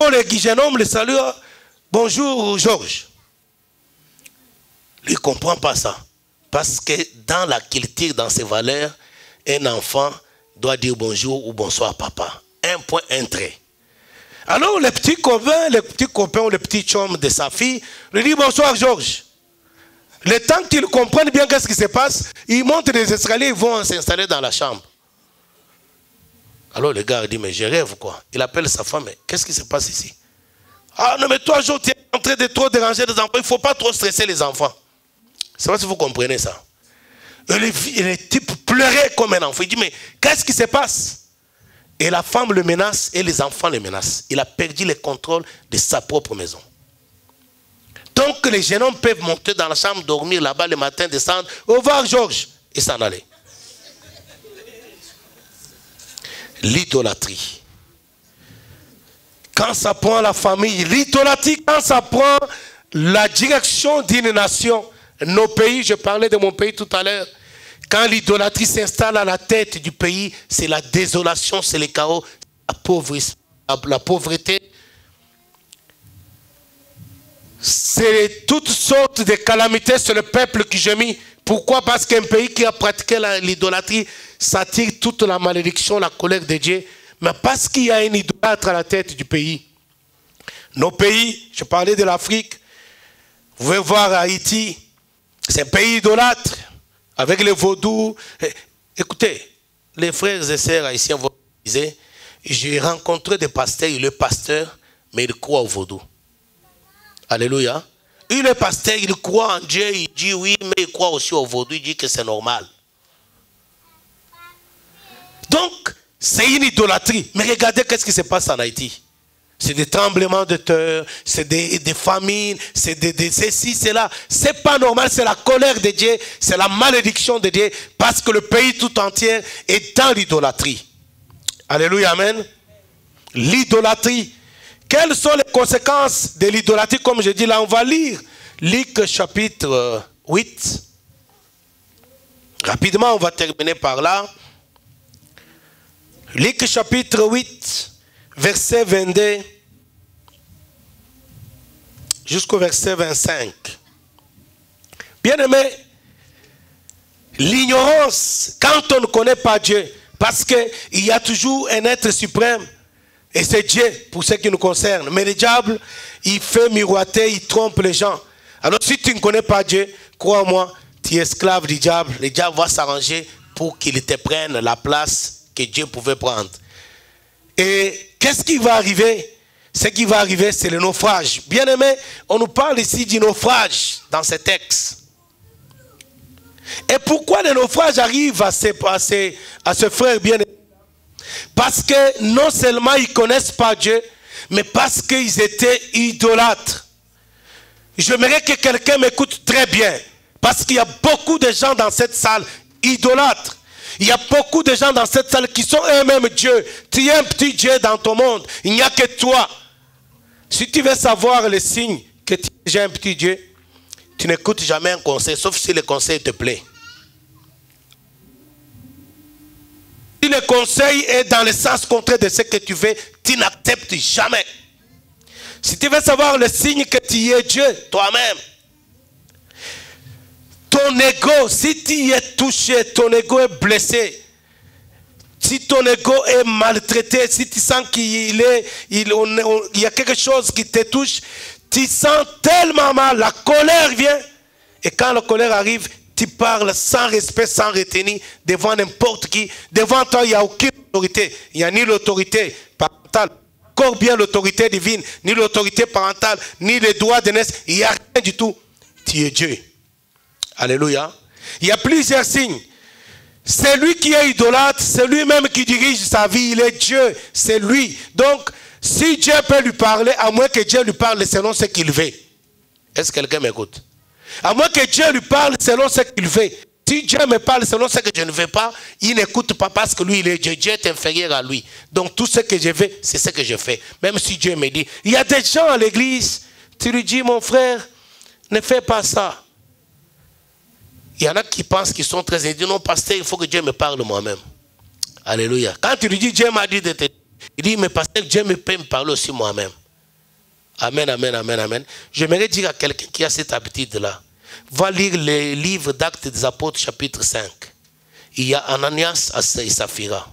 Le jeune homme le salue, bonjour Georges. Lui ne comprend pas ça. Parce que dans la culture, dans ses valeurs, un enfant doit dire bonjour ou bonsoir papa. Un point, un trait. Alors le petit copain ou le petit chum de sa fille lui dit bonsoir Georges. Le temps qu'ils comprennent bien qu'est-ce qui se passe, ils montent les escaliers, ils vont s'installer dans la chambre. Alors le gars dit mais je rêve quoi. Il appelle sa femme, mais qu'est-ce qui se passe ici? Ah non mais toi Georges, tu es en train de trop déranger les enfants, il ne faut pas trop stresser les enfants. Je ne sais pas si vous comprenez ça. Le type pleurait comme un enfant. Il dit, mais qu'est-ce qui se passe? Et la femme le menace et les enfants le menacent. Il a perdu le contrôle de sa propre maison. Donc les jeunes hommes peuvent monter dans la chambre, dormir là-bas le matin, descendre. Au revoir Georges. Et s'en aller. L'idolâtrie. Quand ça prend la famille, l'idolâtrie, quand ça prend la direction d'une nation, nos pays, je parlais de mon pays tout à l'heure, quand l'idolâtrie s'installe à la tête du pays, c'est la désolation, c'est le chaos, la pauvreté. C'est toutes sortes de calamités sur le peuple qui gémit. Pourquoi? Parce qu'un pays qui a pratiqué l'idolâtrie s'attire toute la malédiction, la colère de Dieu. Mais parce qu'il y a un idolâtre à la tête du pays. Nos pays, je parlais de l'Afrique, vous pouvez voir Haïti, c'est un pays idolâtre, avec les vaudous. Écoutez, les frères et sœurs haïtiens vont dire, j'ai rencontré des pasteurs, il est pasteur, mais il croit au vaudou. Alléluia. Il est pasteur, il croit en Dieu, il dit oui, mais il croit aussi au vaudou, il dit que c'est normal. Donc, c'est une idolâtrie. Mais regardez qu'est-ce qui se passe en Haïti. C'est des tremblements de terre, c'est des famines, c'est des ceci, cela. C'est pas normal, c'est la colère de Dieu, c'est la malédiction de Dieu, parce que le pays tout entier est dans l'idolâtrie. Alléluia, amen. L'idolâtrie. Quelles sont les conséquences de l'idolâtrie? Comme je dis là, on va lire Luc chapitre 8. Rapidement, on va terminer par là. Luc chapitre 8. Verset 22 jusqu'au verset 25. Bien-aimé, l'ignorance, quand on ne connaît pas Dieu, parce qu'il y a toujours un être suprême, et c'est Dieu pour ce qui nous concerne. Mais le diable, il fait miroiter, il trompe les gens. Alors si tu ne connais pas Dieu, crois-moi, tu es esclave du diable. Le diable va s'arranger pour qu'il te prenne la place que Dieu pouvait prendre. Et qu'est-ce qui va arriver? Ce qui va arriver, c'est le naufrage. Bien aimé, on nous parle ici du naufrage dans ce texte. Et pourquoi le naufrage arrive à ce frère bien aimé? Parce que non seulement ils ne connaissent pas Dieu, mais parce qu'ils étaient idolâtres. J'aimerais que quelqu'un m'écoute très bien. Parce qu'il y a beaucoup de gens dans cette salle idolâtres. Il y a beaucoup de gens dans cette salle qui sont eux-mêmes Dieu. Tu es un petit Dieu dans ton monde. Il n'y a que toi. Si tu veux savoir les signes que tu es déjà un petit Dieu, tu n'écoutes jamais un conseil, sauf si le conseil te plaît. Si le conseil est dans le sens contraire de ce que tu veux, tu n'acceptes jamais. Si tu veux savoir le signe que tu es Dieu, toi-même, ton ego, si tu es touché, ton ego est blessé, si ton ego est maltraité, si tu sens qu'il y a quelque chose qui te touche, tu sens tellement mal, la colère vient, et quand la colère arrive, tu parles sans respect, sans retenir, devant n'importe qui. Devant toi, il n'y a aucune autorité. Il n'y a ni l'autorité parentale, encore bien l'autorité divine, ni l'autorité parentale, ni les droits de naissance. Il n'y a rien du tout. Tu es Dieu. Alléluia. Il y a plusieurs signes. C'est lui qui est idolâtre, c'est lui-même qui dirige sa vie. Il est Dieu, c'est lui. Donc, si Dieu peut lui parler, à moins que Dieu lui parle selon ce qu'il veut. Est-ce que quelqu'un m'écoute? À moins que Dieu lui parle selon ce qu'il veut. Si Dieu me parle selon ce que je ne veux pas, il n'écoute pas parce que lui, il est Dieu. Dieu est inférieur à lui. Donc tout ce que je veux, c'est ce que je fais. Même si Dieu me dit, il y a des gens à l'église, tu lui dis, mon frère, ne fais pas ça. Il y en a qui pensent qu'ils sont très indignés. Non, pasteur, il faut que Dieu me parle moi-même. Alléluia. Quand tu lui dis, Dieu m'a dit de te dire, il dit, mais pasteur, Dieu peut me parler aussi moi-même. Amen, amen, amen, amen. J'aimerais dire à quelqu'un qui a cette habitude-là, va lire le livre d'Actes des Apôtres, chapitre 5. Il y a Ananias et Saphira.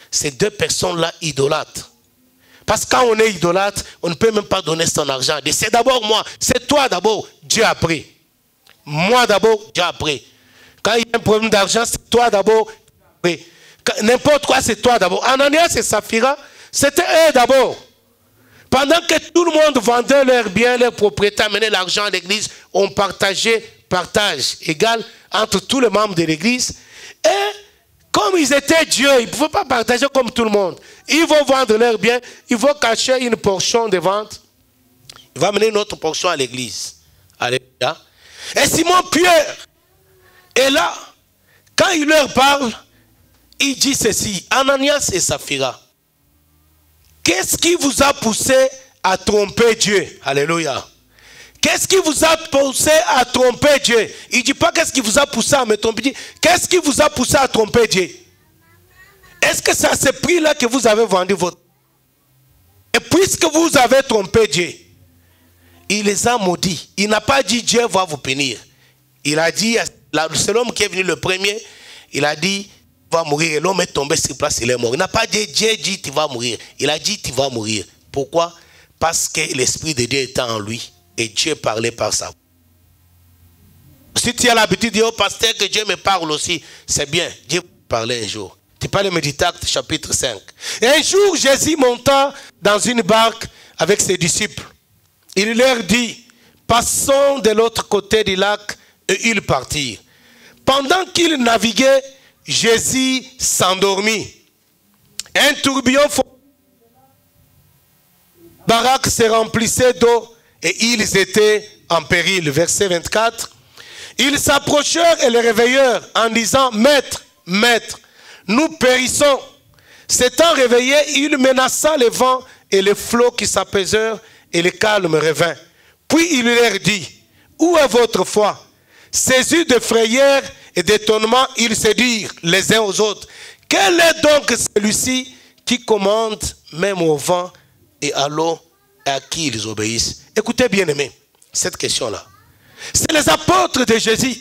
Ces deux personnes-là idolâtres. Parce que quand on est idolâtre, on ne peut même pas donner son argent. C'est d'abord moi, c'est toi d'abord, Dieu a pris. Moi d'abord, Dieu a pris. Quand il y a un problème d'argent, c'est toi d'abord, Dieu a pris. N'importe quoi, c'est toi d'abord. Ananias et Saphira, c'était eux d'abord. Pendant que tout le monde vendait leurs biens, leurs propriétés, amenait l'argent à l'église, on partageait, partage égal entre tous les membres de l'église. Et comme ils étaient Dieu, ils ne pouvaient pas partager comme tout le monde. Ils vont vendre leurs biens, ils vont cacher une portion de vente. Ils vont amener une autre portion à l'église. Alléluia. Et Simon-Pierre est là. Quand il leur parle, il dit ceci, Ananias et Saphira. Qu'est-ce qui vous a poussé à tromper Dieu? Alléluia. Qu'est-ce qui vous a poussé à tromper Dieu? Il ne dit pas qu'est-ce qui vous a poussé à me tromper. Il dit qu'est-ce qui vous a poussé à tromper Dieu? Est-ce que c'est à ce prix-là que vous avez vendu votre... Et puisque vous avez trompé Dieu, il les a maudits. Il n'a pas dit Dieu va vous punir. Il a dit, c'est l'homme qui est venu le premier, il a dit... va mourir et l'homme est tombé sur place, il est mort. Il n'a pas dit Dieu dit tu vas mourir. Il a dit tu vas mourir. Pourquoi? Parce que l'Esprit de Dieu était en lui et Dieu parlait par sa voix. Si tu as l'habitude de dire au pasteur que Dieu me parle aussi, c'est bien. Dieu parlait un jour. Tu parles de méditer Actes chapitre 5. Et un jour, Jésus monta dans une barque avec ses disciples. Il leur dit, passons de l'autre côté du lac et ils partirent. Pendant qu'ils naviguaient, Jésus s'endormit. Un tourbillon baraque se remplissait d'eau et ils étaient en péril. Verset 24. Ils s'approchèrent et le réveillèrent en disant, Maître, Maître, nous périssons. S'étant réveillé, il menaça le vent et les flots qui s'apaisèrent et le calme revint. Puis il leur dit, où est votre foi? Saisis de frayeur et d'étonnement, ils se dirent les uns aux autres, quel est donc celui-ci qui commande même au vent et à l'eau et à qui ils obéissent? Écoutez bien aimés, cette question-là. C'est les apôtres de Jésus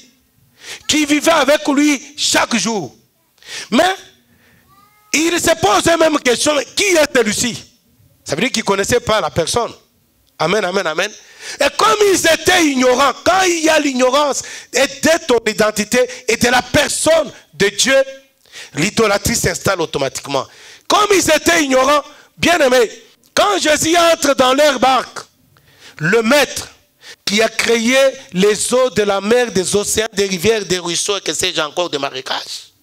qui vivaient avec lui chaque jour. Mais ils se posent la même question, qui est celui-ci? Ça veut dire qu'ils ne connaissaient pas la personne. Amen, amen, amen. Et comme ils étaient ignorants, quand il y a l'ignorance de ton identité et de la personne de Dieu, l'idolâtrie s'installe automatiquement. Comme ils étaient ignorants, bien aimés, quand Jésus entre dans leur barque, le maître qui a créé les eaux de la mer, des océans, des rivières, des ruisseaux et que sais-je encore, des marécages,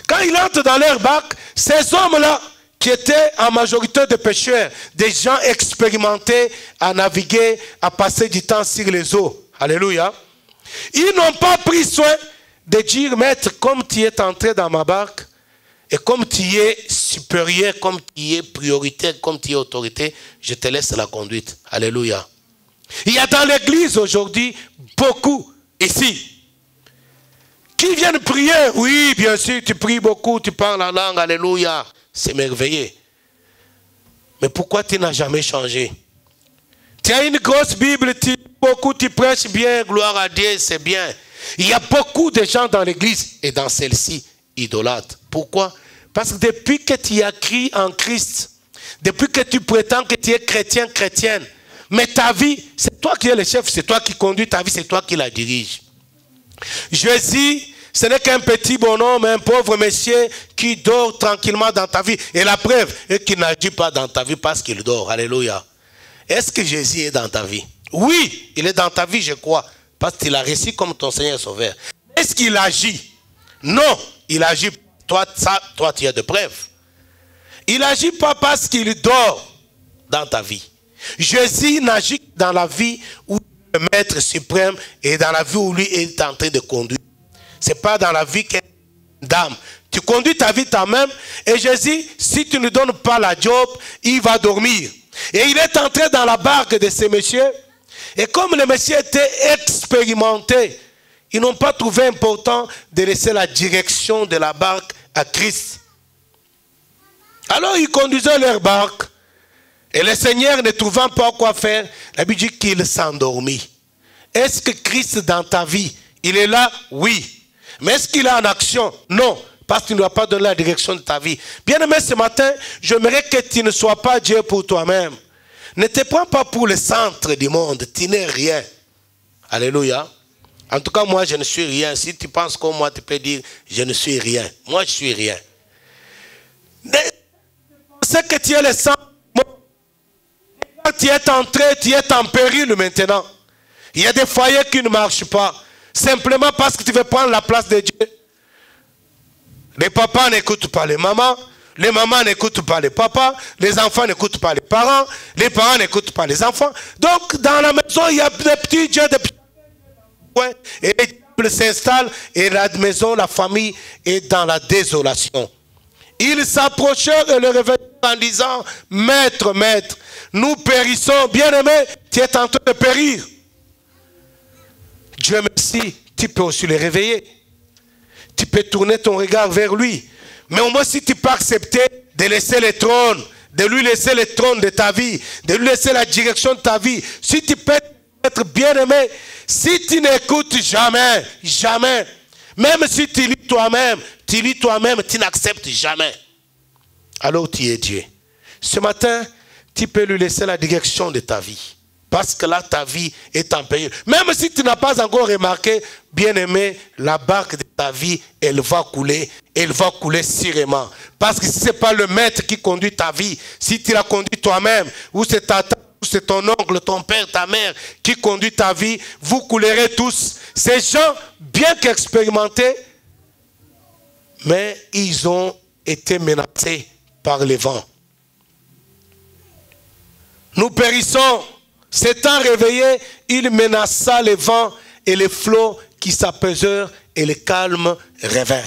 quand il entre dans leur barque, ces hommes-là, qui étaient en majorité de pêcheurs, des gens expérimentés à naviguer, à passer du temps sur les eaux. Alléluia. Ils n'ont pas pris soin de dire, maître, comme tu es entré dans ma barque, et comme tu es supérieur, comme tu es prioritaire, comme tu es autorité, je te laisse la conduite. Alléluia. Il y a dans l'église aujourd'hui beaucoup ici qui viennent prier. Oui, bien sûr, tu pries beaucoup, tu parles la langue. Alléluia. C'est merveilleux. Mais pourquoi tu n'as jamais changé? Tu as une grosse Bible, tu beaucoup, tu prêches bien, gloire à Dieu, c'est bien. Il y a beaucoup de gens dans l'église et dans celle-ci idolâtres. Pourquoi? Parce que depuis que tu as cru en Christ, depuis que tu prétends que tu es chrétien, chrétienne, mais ta vie, c'est toi qui es le chef, c'est toi qui conduis ta vie, c'est toi qui la diriges. Jésus, ce n'est qu'un petit bonhomme, un pauvre monsieur qui dort tranquillement dans ta vie. Et la preuve est qu'il n'agit pas dans ta vie parce qu'il dort. Alléluia. Est-ce que Jésus est dans ta vie? Oui, il est dans ta vie, je crois. Parce qu'il a reçu comme ton Seigneur Sauveur. Est-ce qu'il agit? Non, il agit. Toi, tu as de preuves. Il n'agit pas parce qu'il dort dans ta vie. Jésus n'agit dans la vie où le Maître suprême et dans la vie où lui est en train de conduire. Ce n'est pas dans la vie qu'une dame. Tu conduis ta vie toi-même et Jésus, si tu ne donnes pas la job, il va dormir. Et il est entré dans la barque de ces messieurs. Et comme les messieurs étaient expérimentés, ils n'ont pas trouvé important de laisser la direction de la barque à Christ. Alors ils conduisaient leur barque. Et le Seigneur, ne trouvant pas quoi faire, la Bible dit qu'il s'endormit. Est-ce que Christ dans ta vie, il est là? Oui. Mais est-ce qu'il est en action? Non. Parce que tu ne dois pas donner la direction de ta vie. Bien-aimé, ce matin, j'aimerais que tu ne sois pas Dieu pour toi-même. Ne te prends pas pour le centre du monde. Tu n'es rien. Alléluia. En tout cas, moi, je ne suis rien. Si tu penses comme moi, tu peux dire, je ne suis rien. Moi, je suis rien. C'est que tu es le centre. Tu es entré, tu es en péril maintenant. Il y a des foyers qui ne marchent pas. Simplement parce que tu veux prendre la place de Dieu. Les papas n'écoutent pas les mamans n'écoutent pas les papas, les enfants n'écoutent pas les parents n'écoutent pas les enfants. Donc, dans la maison, il y a des petits dieux, des petits... Et les diables s'installent et la maison, la famille est dans la désolation. Ils s'approchèrent et le réveillèrent en disant, Maître, Maître, nous périssons. Bien-aimé, tu es en train de périr. Dieu merci, tu peux aussi le réveiller. Tu peux tourner ton regard vers lui. Mais au moins si tu peux accepter de laisser le trône, de lui laisser le trône de ta vie, de lui laisser la direction de ta vie. Si tu peux être bien-aimé, si tu n'écoutes jamais, jamais, même si tu lis toi-même, tu n'acceptes jamais. Alors tu es Dieu. Ce matin, tu peux lui laisser la direction de ta vie. Parce que là, ta vie est en péril. Même si tu n'as pas encore remarqué, bien-aimé, la barque de ta vie, elle va couler sûrement. Parce que si ce n'est pas le maître qui conduit ta vie, si tu la conduis toi-même, ou c'est ta tante, ou c'est ton oncle, ton père, ta mère qui conduit ta vie, vous coulerez tous. Ces gens, bien qu'expérimentés, mais ils ont été menacés par les vents. Nous périssons. S'étant réveillé, il menaça les vents et les flots qui s'apaisèrent et le calme revint.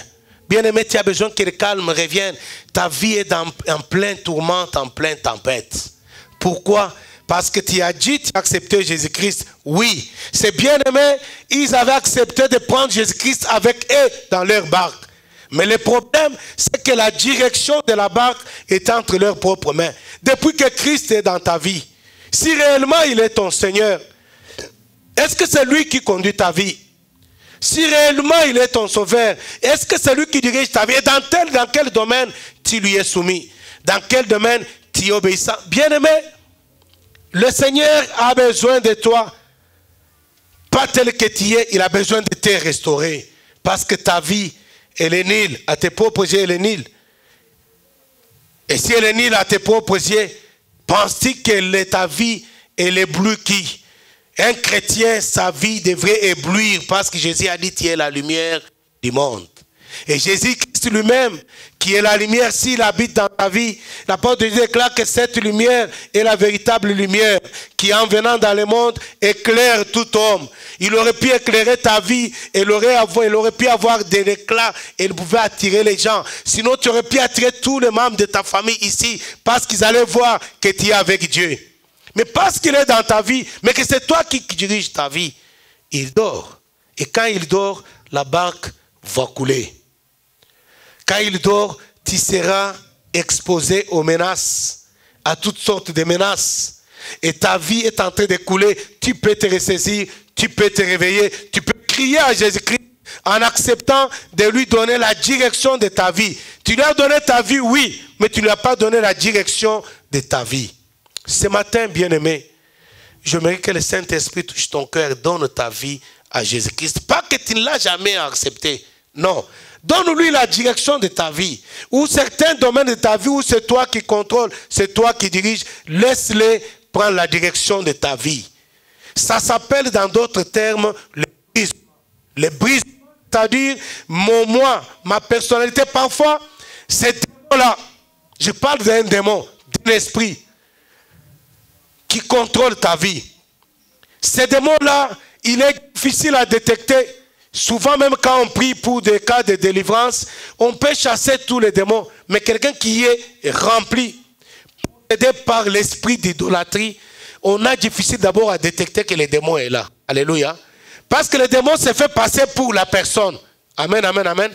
Bien-aimé, tu as besoin que le calme revienne. Ta vie est en plein tourment, en pleine tempête. Pourquoi? Parce que tu as dit, tu as accepté Jésus-Christ. Oui, c'est bien-aimé, ils avaient accepté de prendre Jésus-Christ avec eux dans leur barque. Mais le problème, c'est que la direction de la barque est entre leurs propres mains. Depuis que Christ est dans ta vie, si réellement il est ton Seigneur, est-ce que c'est lui qui conduit ta vie? Si réellement il est ton Sauveur, est-ce que c'est lui qui dirige ta vie? Et dans quel domaine tu lui es soumis? Dans quel domaine tu es obéissant? Bien-aimé, le Seigneur a besoin de toi. Pas tel que tu es, il a besoin de te restaurer. Parce que ta vie, elle est nulle. À tes propres yeux, elle est nulle. Et si elle est nulle à tes propres yeux, penses-tu que ta vie, elle éblouit qui? Un chrétien, sa vie devrait éblouir parce que Jésus a dit, tu es la lumière du monde. Et Jésus-Christ lui-même, qui est la lumière, s'il habite dans ta vie, la parole de Dieu déclare que cette lumière est la véritable lumière qui, en venant dans le monde, éclaire tout homme. Il aurait pu éclairer ta vie, il aurait pu avoir de l'éclat et il pouvait attirer les gens. Sinon, tu aurais pu attirer tous les membres de ta famille ici parce qu'ils allaient voir que tu es avec Dieu. Mais parce qu'il est dans ta vie, mais que c'est toi qui diriges ta vie, il dort. Et quand il dort, la barque va couler. Quand il dort, tu seras exposé aux menaces, à toutes sortes de menaces. Et ta vie est en train de couler. Tu peux te ressaisir, tu peux te réveiller, tu peux crier à Jésus-Christ en acceptant de lui donner la direction de ta vie. Tu lui as donné ta vie, oui, mais tu ne lui as pas donné la direction de ta vie. Ce matin, bien-aimé, j'aimerais que le Saint-Esprit touche ton cœur, donne ta vie à Jésus-Christ. Pas que tu ne l'as jamais accepté, non. Donne-lui la direction de ta vie. Ou certains domaines de ta vie où c'est toi qui contrôles, c'est toi qui diriges. Laisse-les prendre la direction de ta vie. Ça s'appelle dans d'autres termes le brisement. Le brisement, c'est-à-dire mon moi, ma personnalité. Parfois, ces démons-là, je parle d'un démon, d'un esprit qui contrôle ta vie. Ces démons-là, il est difficile à détecter. Souvent, même quand on prie pour des cas de délivrance, on peut chasser tous les démons. Mais quelqu'un qui est rempli, aidé par l'esprit d'idolâtrie, on a difficile d'abord à détecter que le démon est là. Alléluia. Parce que le démon se fait passer pour la personne. Amen, amen, amen.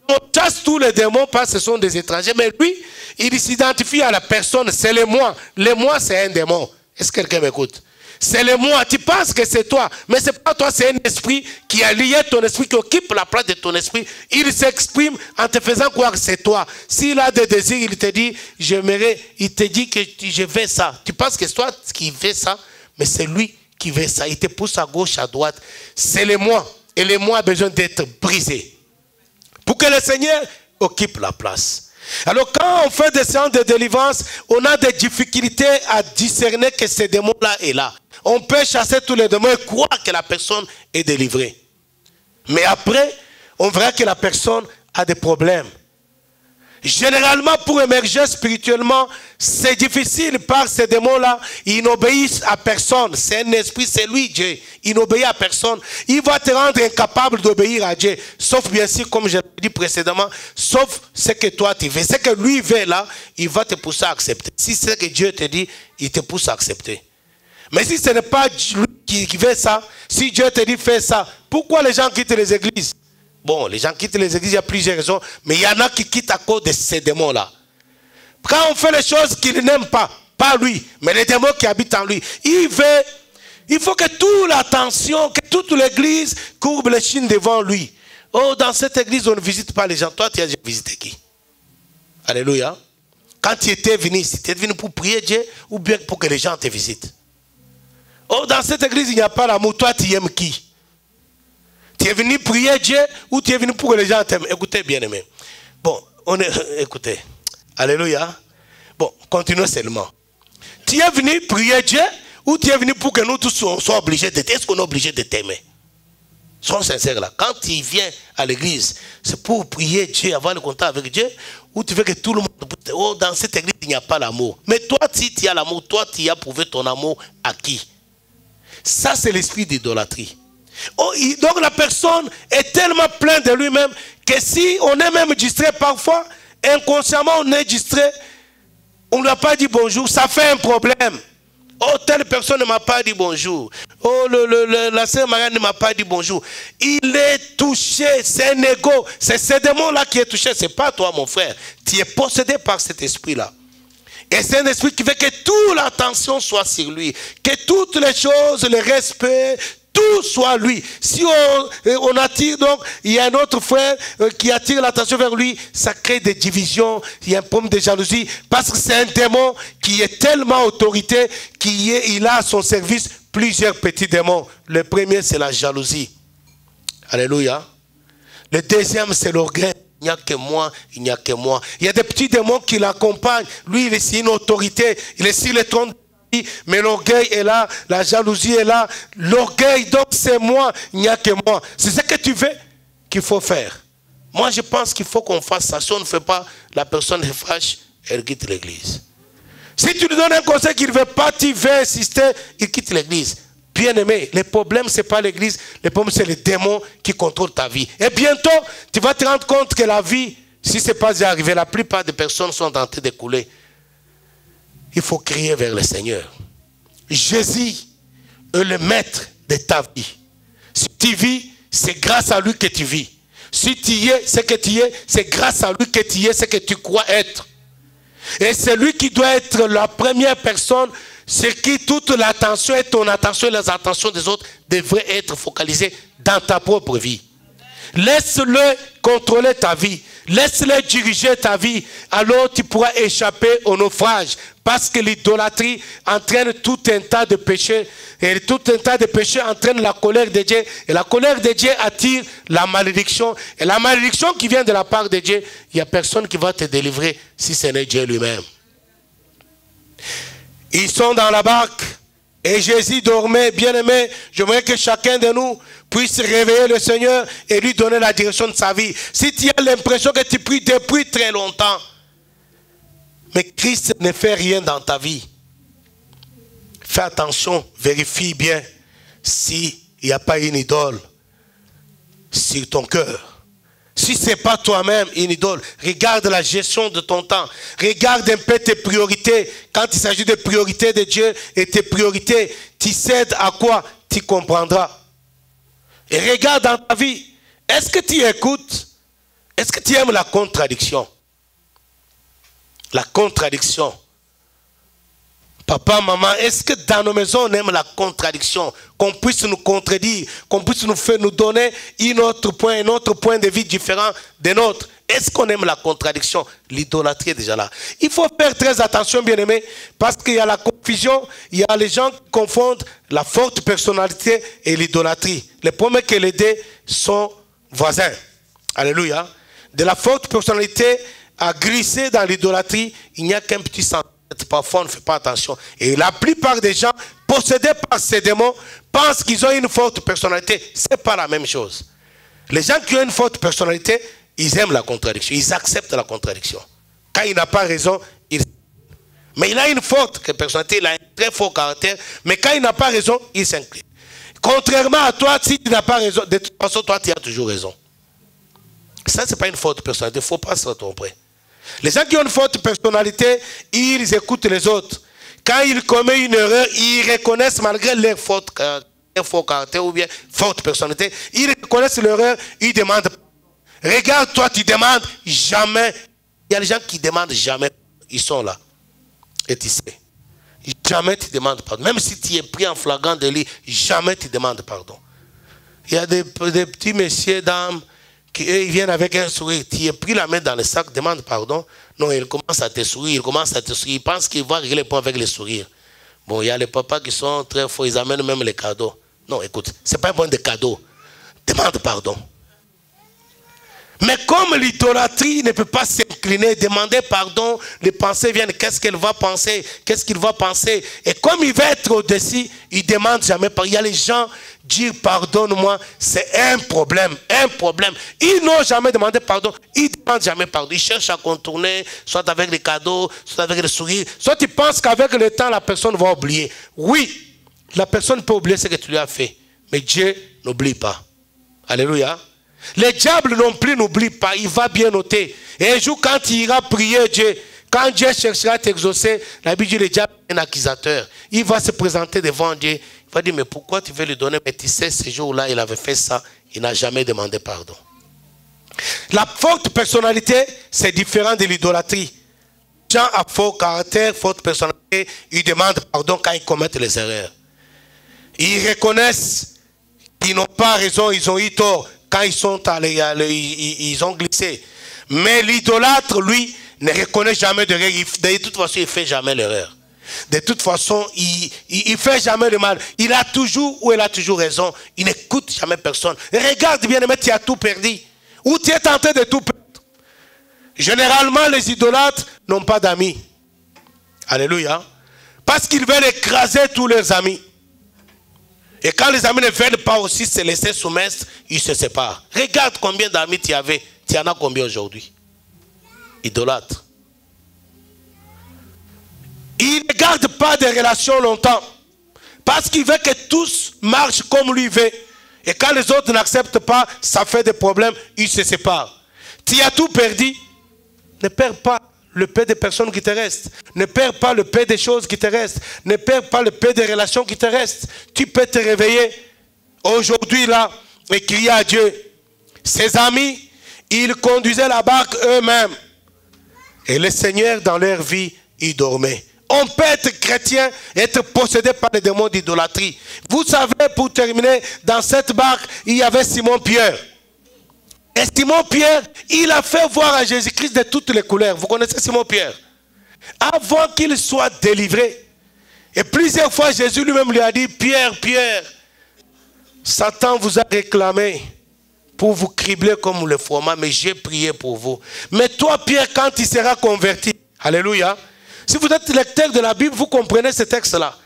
On chasse tous les démons parce que ce sont des étrangers. Mais lui, il s'identifie à la personne. C'est le moi. Le moi, c'est un démon. Est-ce que quelqu'un m'écoute? C'est le moi, tu penses que c'est toi, mais ce n'est pas toi, c'est un esprit qui a lié ton esprit, qui occupe la place de ton esprit. Il s'exprime en te faisant croire que c'est toi. S'il a des désirs, il te dit, j'aimerais, il te dit que je veux ça. Tu penses que c'est toi qui veux ça, mais c'est lui qui veut ça. Il te pousse à gauche, à droite. C'est le moi, et le moi a besoin d'être brisé pour que le Seigneur occupe la place. Alors quand on fait des séances de délivrance, on a des difficultés à discerner que ce démon-là est là. On peut chasser tous les démons et croire que la personne est délivrée. Mais après, on verra que la personne a des problèmes. Généralement, pour émerger spirituellement, c'est difficile par ces démons-là. Ils n'obéissent à personne. C'est un esprit, c'est lui, Dieu. Il n'obéit à personne. Il va te rendre incapable d'obéir à Dieu. Sauf bien sûr, comme je l'ai dit précédemment, sauf ce que toi tu veux. Ce que lui veut là, il va te pousser à accepter. Si c'est ce que Dieu te dit, il te pousse à accepter. Mais si ce n'est pas lui qui veut ça, si Dieu te dit fais ça, pourquoi les gens quittent les églises? Bon, les gens quittent les églises, il y a plusieurs raisons, mais il y en a qui quittent à cause de ces démons-là. Quand on fait les choses qu'il n'aime pas lui, mais les démons qui habitent en lui, il faut que toute l'attention, que toute l'église courbe les chines devant lui. Oh, dans cette église, on ne visite pas les gens. Toi, tu as déjà visité qui? Alléluia. Quand tu étais venu ici, tu es venu pour prier Dieu ou bien pour que les gens te visitent? Oh, dans cette église, il n'y a pas l'amour. Toi, tu aimes qui? Tu es venu prier Dieu ou tu es venu pour que les gens t'aiment? Écoutez, bien-aimés. Bon, écoutez. Alléluia. Bon, continuez seulement. Tu es venu prier Dieu ou tu es venu pour que nous tous soyons obligés de t'aimer? Est-ce qu'on est obligé de t'aimer? Sois sincère là. Quand tu viens à l'église, c'est pour prier Dieu, avoir le contact avec Dieu, ou tu veux que tout le monde... Oh, dans cette église, il n'y a pas l'amour. Mais toi, si tu as l'amour, toi, tu as prouvé ton amour à qui? Ça, c'est l'esprit d'idolâtrie. Oh, donc la personne est tellement pleine de lui-même que si on est même distrait parfois, inconsciemment on est distrait, on ne lui a pas dit bonjour, ça fait un problème. Oh, telle personne ne m'a pas dit bonjour. Oh, la sœur Marianne ne m'a pas dit bonjour. Il est touché, c'est un ego. C'est ce démon-là qui est touché, ce n'est pas toi mon frère. Tu es possédé par cet esprit-là. Et c'est un esprit qui veut que toute l'attention soit sur lui. Que toutes les choses, le respect, tout soit lui. Si on attire donc, il y a un autre frère qui attire l'attention vers lui, ça crée des divisions, il y a un problème de jalousie, parce que c'est un démon qui est tellement autorité qu'il a à son service plusieurs petits démons. Le premier, c'est la jalousie. Alléluia. Le deuxième, c'est l'orgueil. Il n'y a que moi, il n'y a que moi. Il y a des petits démons qui l'accompagnent. Lui, il est sur une autorité, il est sur le trône. Mais l'orgueil est là, la jalousie est là. L'orgueil, donc c'est moi, il n'y a que moi. C'est ce que tu veux qu'il faut faire. Moi, je pense qu'il faut qu'on fasse ça. Si on ne fait pas, la personne est fâche, elle quitte l'église. Si tu lui donnes un conseil qu'il ne veut pas, tu veux insister, il quitte l'église. Bien aimé, le problème, ce n'est pas l'église, le problème, c'est les démons qui contrôlent ta vie. Et bientôt, tu vas te rendre compte que la vie, si ce n'est pas déjà arrivé, la plupart des personnes sont en train d'écouler. Il faut crier vers le Seigneur. Jésus est le maître de ta vie. Si tu vis, c'est grâce à lui que tu vis. Si tu y es, ce que tu es, c'est grâce à lui que tu es, ce que tu crois être. Et c'est lui qui doit être la première personne sur qui toute l'attention et ton attention et les attentions des autres devraient être focalisées dans ta propre vie. Laisse-le contrôler ta vie. Laisse-le diriger ta vie. Alors tu pourras échapper au naufrage. Parce que l'idolâtrie entraîne tout un tas de péchés. Et tout un tas de péchés entraîne la colère de Dieu. Et la colère de Dieu attire la malédiction. Et la malédiction qui vient de la part de Dieu, il n'y a personne qui va te délivrer si ce n'est Dieu lui-même. Ils sont dans la barque. Et Jésus dormait, bien-aimé. J'aimerais que chacun de nous puisse réveiller le Seigneur et lui donner la direction de sa vie. Si tu as l'impression que tu pries depuis très longtemps, mais Christ ne fait rien dans ta vie, fais attention, vérifie bien s'il n'y a pas une idole sur ton cœur. Si ce n'est pas toi-même une idole, regarde la gestion de ton temps. Regarde un peu tes priorités. Quand il s'agit de priorités de Dieu et tes priorités, tu cèdes à quoi? Tu comprendras. Et regarde dans ta vie. Est-ce que tu écoutes? Est-ce que tu aimes la contradiction? La contradiction. Papa, maman, est-ce que dans nos maisons on aime la contradiction? Qu'on puisse nous contredire, qu'on puisse nous donner un autre point de vue différent des nôtres. Est-ce qu'on aime la contradiction? L'idolâtrie est déjà là. Il faut faire très attention, bien-aimés, parce qu'il y a la confusion, il y a les gens qui confondent la forte personnalité et l'idolâtrie. Le problème est que les deux sont voisins. Alléluia. De la forte personnalité à glisser dans l'idolâtrie, il n'y a qu'un petit centimètre. Parfois, on ne fait pas attention. Et la plupart des gens, possédés par ces démons, pensent qu'ils ont une forte personnalité. Ce n'est pas la même chose. Les gens qui ont une forte personnalité, ils aiment la contradiction. Ils acceptent la contradiction. Quand il n'a pas raison, mais il a une forte personnalité, il a un très fort caractère, mais quand il n'a pas raison, il s'incline. Contrairement à toi, si tu n'as pas raison, de toute façon, toi, tu as toujours raison. Ça, ce n'est pas une forte personnalité. Il ne faut pas se tromper. Les gens qui ont une forte personnalité, ils écoutent les autres. Quand ils commettent une erreur, ils reconnaissent malgré leur fort caractère ou bien forte personnalité, ils reconnaissent l'erreur, ils demandent. Regarde, toi, tu demandes jamais. Il y a des gens qui demandent jamais. Ils sont là. Et tu sais. Jamais tu demandes pardon. Même si tu es pris en flagrant délit, jamais tu demandes pardon. Il y a des petits messieurs, dames, qui eux, ils viennent avec un sourire. Tu es pris la main dans le sac, demande pardon. Non, il commence à te sourire, il pense qu'il va régler le point avec le sourire. Bon, il y a les papas qui sont très forts, ils amènent même les cadeaux. Non, écoute, ce n'est pas un point de cadeau. Demande pardon. Mais comme l'idolâtrie ne peut pas s'incliner, demander pardon, les pensées viennent, qu'est-ce qu'elle va penser, qu'est-ce qu'il va penser. Et comme il va être au-dessus, il ne demande jamais pardon. Il y a les gens dire pardonne-moi, c'est un problème, un problème. Ils n'ont jamais demandé pardon, ils ne demandent jamais pardon. Ils cherchent à contourner, soit avec les cadeaux, soit avec le sourire, soit ils pensent qu'avec le temps, la personne va oublier. Oui, la personne peut oublier ce que tu lui as fait, mais Dieu n'oublie pas. Alléluia. Le diable non plus n'oublie pas, il va bien noter. Et un jour, quand il ira prier Dieu, quand Dieu cherchera à t'exaucer, la Bible dit le diable est un accusateur. Il va se présenter devant Dieu. Il va dire, mais pourquoi tu veux lui donner? Mais tu sais, ce jour-là, il avait fait ça. Il n'a jamais demandé pardon. La forte personnalité, c'est différent de l'idolâtrie. Les gens à fort caractère, forte personnalité, ils demandent pardon quand ils commettent les erreurs. Ils reconnaissent qu'ils n'ont pas raison, ils ont eu tort. Quand ils sont allés, ils ont glissé. Mais l'idolâtre, lui, ne reconnaît jamais d'erreur. De toute façon, il ne fait jamais l'erreur. De toute façon, il ne fait jamais le mal. Il a toujours ou elle a toujours raison. Il n'écoute jamais personne. Regarde bien, mais tu as tout perdu. Ou tu es tenté de tout perdre. Généralement, les idolâtres n'ont pas d'amis. Alléluia. Parce qu'ils veulent écraser tous leurs amis. Et quand les amis ne veulent pas aussi se laisser soumettre, ils se séparent. Regarde combien d'amis tu avais. Tu en as combien aujourd'hui? Idolâtre. Il ne garde pas de relations longtemps. Parce qu'il veut que tous marchent comme lui veut. Et quand les autres n'acceptent pas, ça fait des problèmes, ils se séparent. Tu as tout perdu. Ne perds pas le paix des personnes qui te restent. Ne perds pas le paix des choses qui te restent. Ne perds pas le paix des relations qui te restent. Tu peux te réveiller aujourd'hui là et crier à Dieu. Ses amis, ils conduisaient la barque eux-mêmes. Et le Seigneur, dans leur vie, il dormait. On peut être chrétien et être possédé par les démons d'idolâtrie. Vous savez, pour terminer, dans cette barque, il y avait Simon-Pierre. Et Simon-Pierre, il a fait voir à Jésus-Christ de toutes les couleurs. Vous connaissez Simon-Pierre? Avant qu'il soit délivré. Et plusieurs fois, Jésus lui-même lui a dit, Pierre, Pierre, Satan vous a réclamé pour vous cribler comme le froment, mais j'ai prié pour vous. Mais toi, Pierre, quand il sera converti, alléluia, si vous êtes lecteur de la Bible, vous comprenez ce texte-là.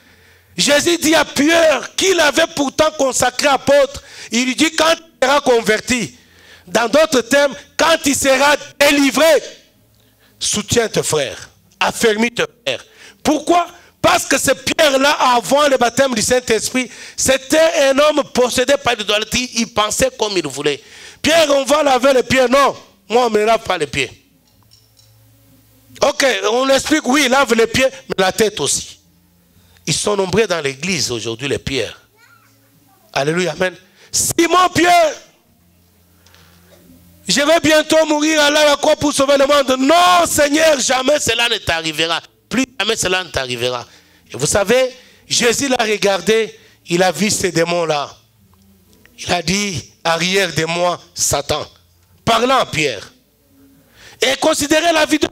Jésus dit à Pierre, qu'il avait pourtant consacré apôtre, il lui dit, quand il sera converti, dans d'autres termes, quand il sera délivré, soutiens tes frères, affermis tes frères. Pourquoi? Parce que ce Pierre-là, avant le baptême du Saint-Esprit, c'était un homme possédé par l'idolâtrie. Il pensait comme il voulait. Pierre, on va laver les pieds. Non, moi, on ne me lave pas les pieds. Ok, on explique, oui, lave les pieds, mais la tête aussi. Ils sont nombreux dans l'église aujourd'hui, les pierres. Alléluia, amen. Simon-Pierre, je vais bientôt mourir à la croix pour sauver le monde. Non, Seigneur, jamais cela ne t'arrivera. Plus jamais cela ne t'arrivera. Et vous savez, Jésus l'a regardé, il a vu ces démons-là. Il a dit, arrière de moi, Satan. Parlant à Pierre. Et considérez la vie de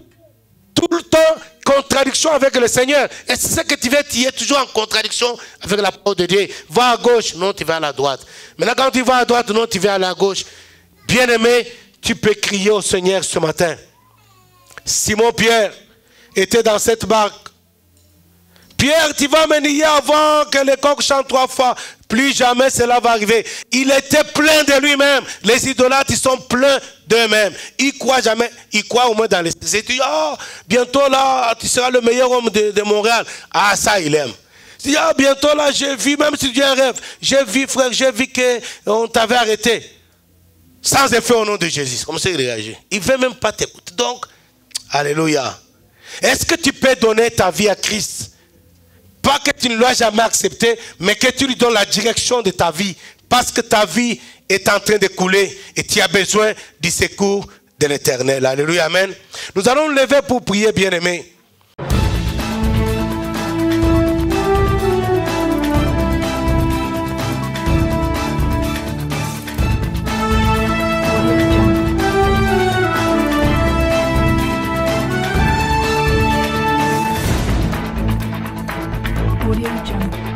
tout le temps, contradiction avec le Seigneur. Et c'est ce que tu veux, tu es toujours en contradiction avec la parole de Dieu. Va à gauche, non, tu vas à la droite. Maintenant, quand tu vas à droite, non, tu vas à la gauche. Bien-aimé, tu peux crier au Seigneur ce matin. Simon-Pierre était dans cette barque. Pierre, tu vas me nier avant que le coq chante 3 fois. Plus jamais cela va arriver. Il était plein de lui-même. Les idolâtres, ils sont pleins d'eux-mêmes. Ils croient jamais, ils croient au moins dans les études. Oh, bientôt là, tu seras le meilleur homme de Montréal. Ah, ça, il aime. Il dit, ah, bientôt là, j'ai vu, même si tu as un rêve, j'ai vu, frère, j'ai vu qu'on t'avait arrêté. Sans effet au nom de Jésus. Comme ça, il réagit. Il ne veut même pas t'écouter. Donc, alléluia. Est-ce que tu peux donner ta vie à Christ? Pas que tu ne l'as jamais accepté, mais que tu lui donnes la direction de ta vie. Parce que ta vie est en train de couler et tu as besoin du secours de l'Éternel. Alléluia, amen. Nous allons nous lever pour prier, bien-aimés. Audio Jungle.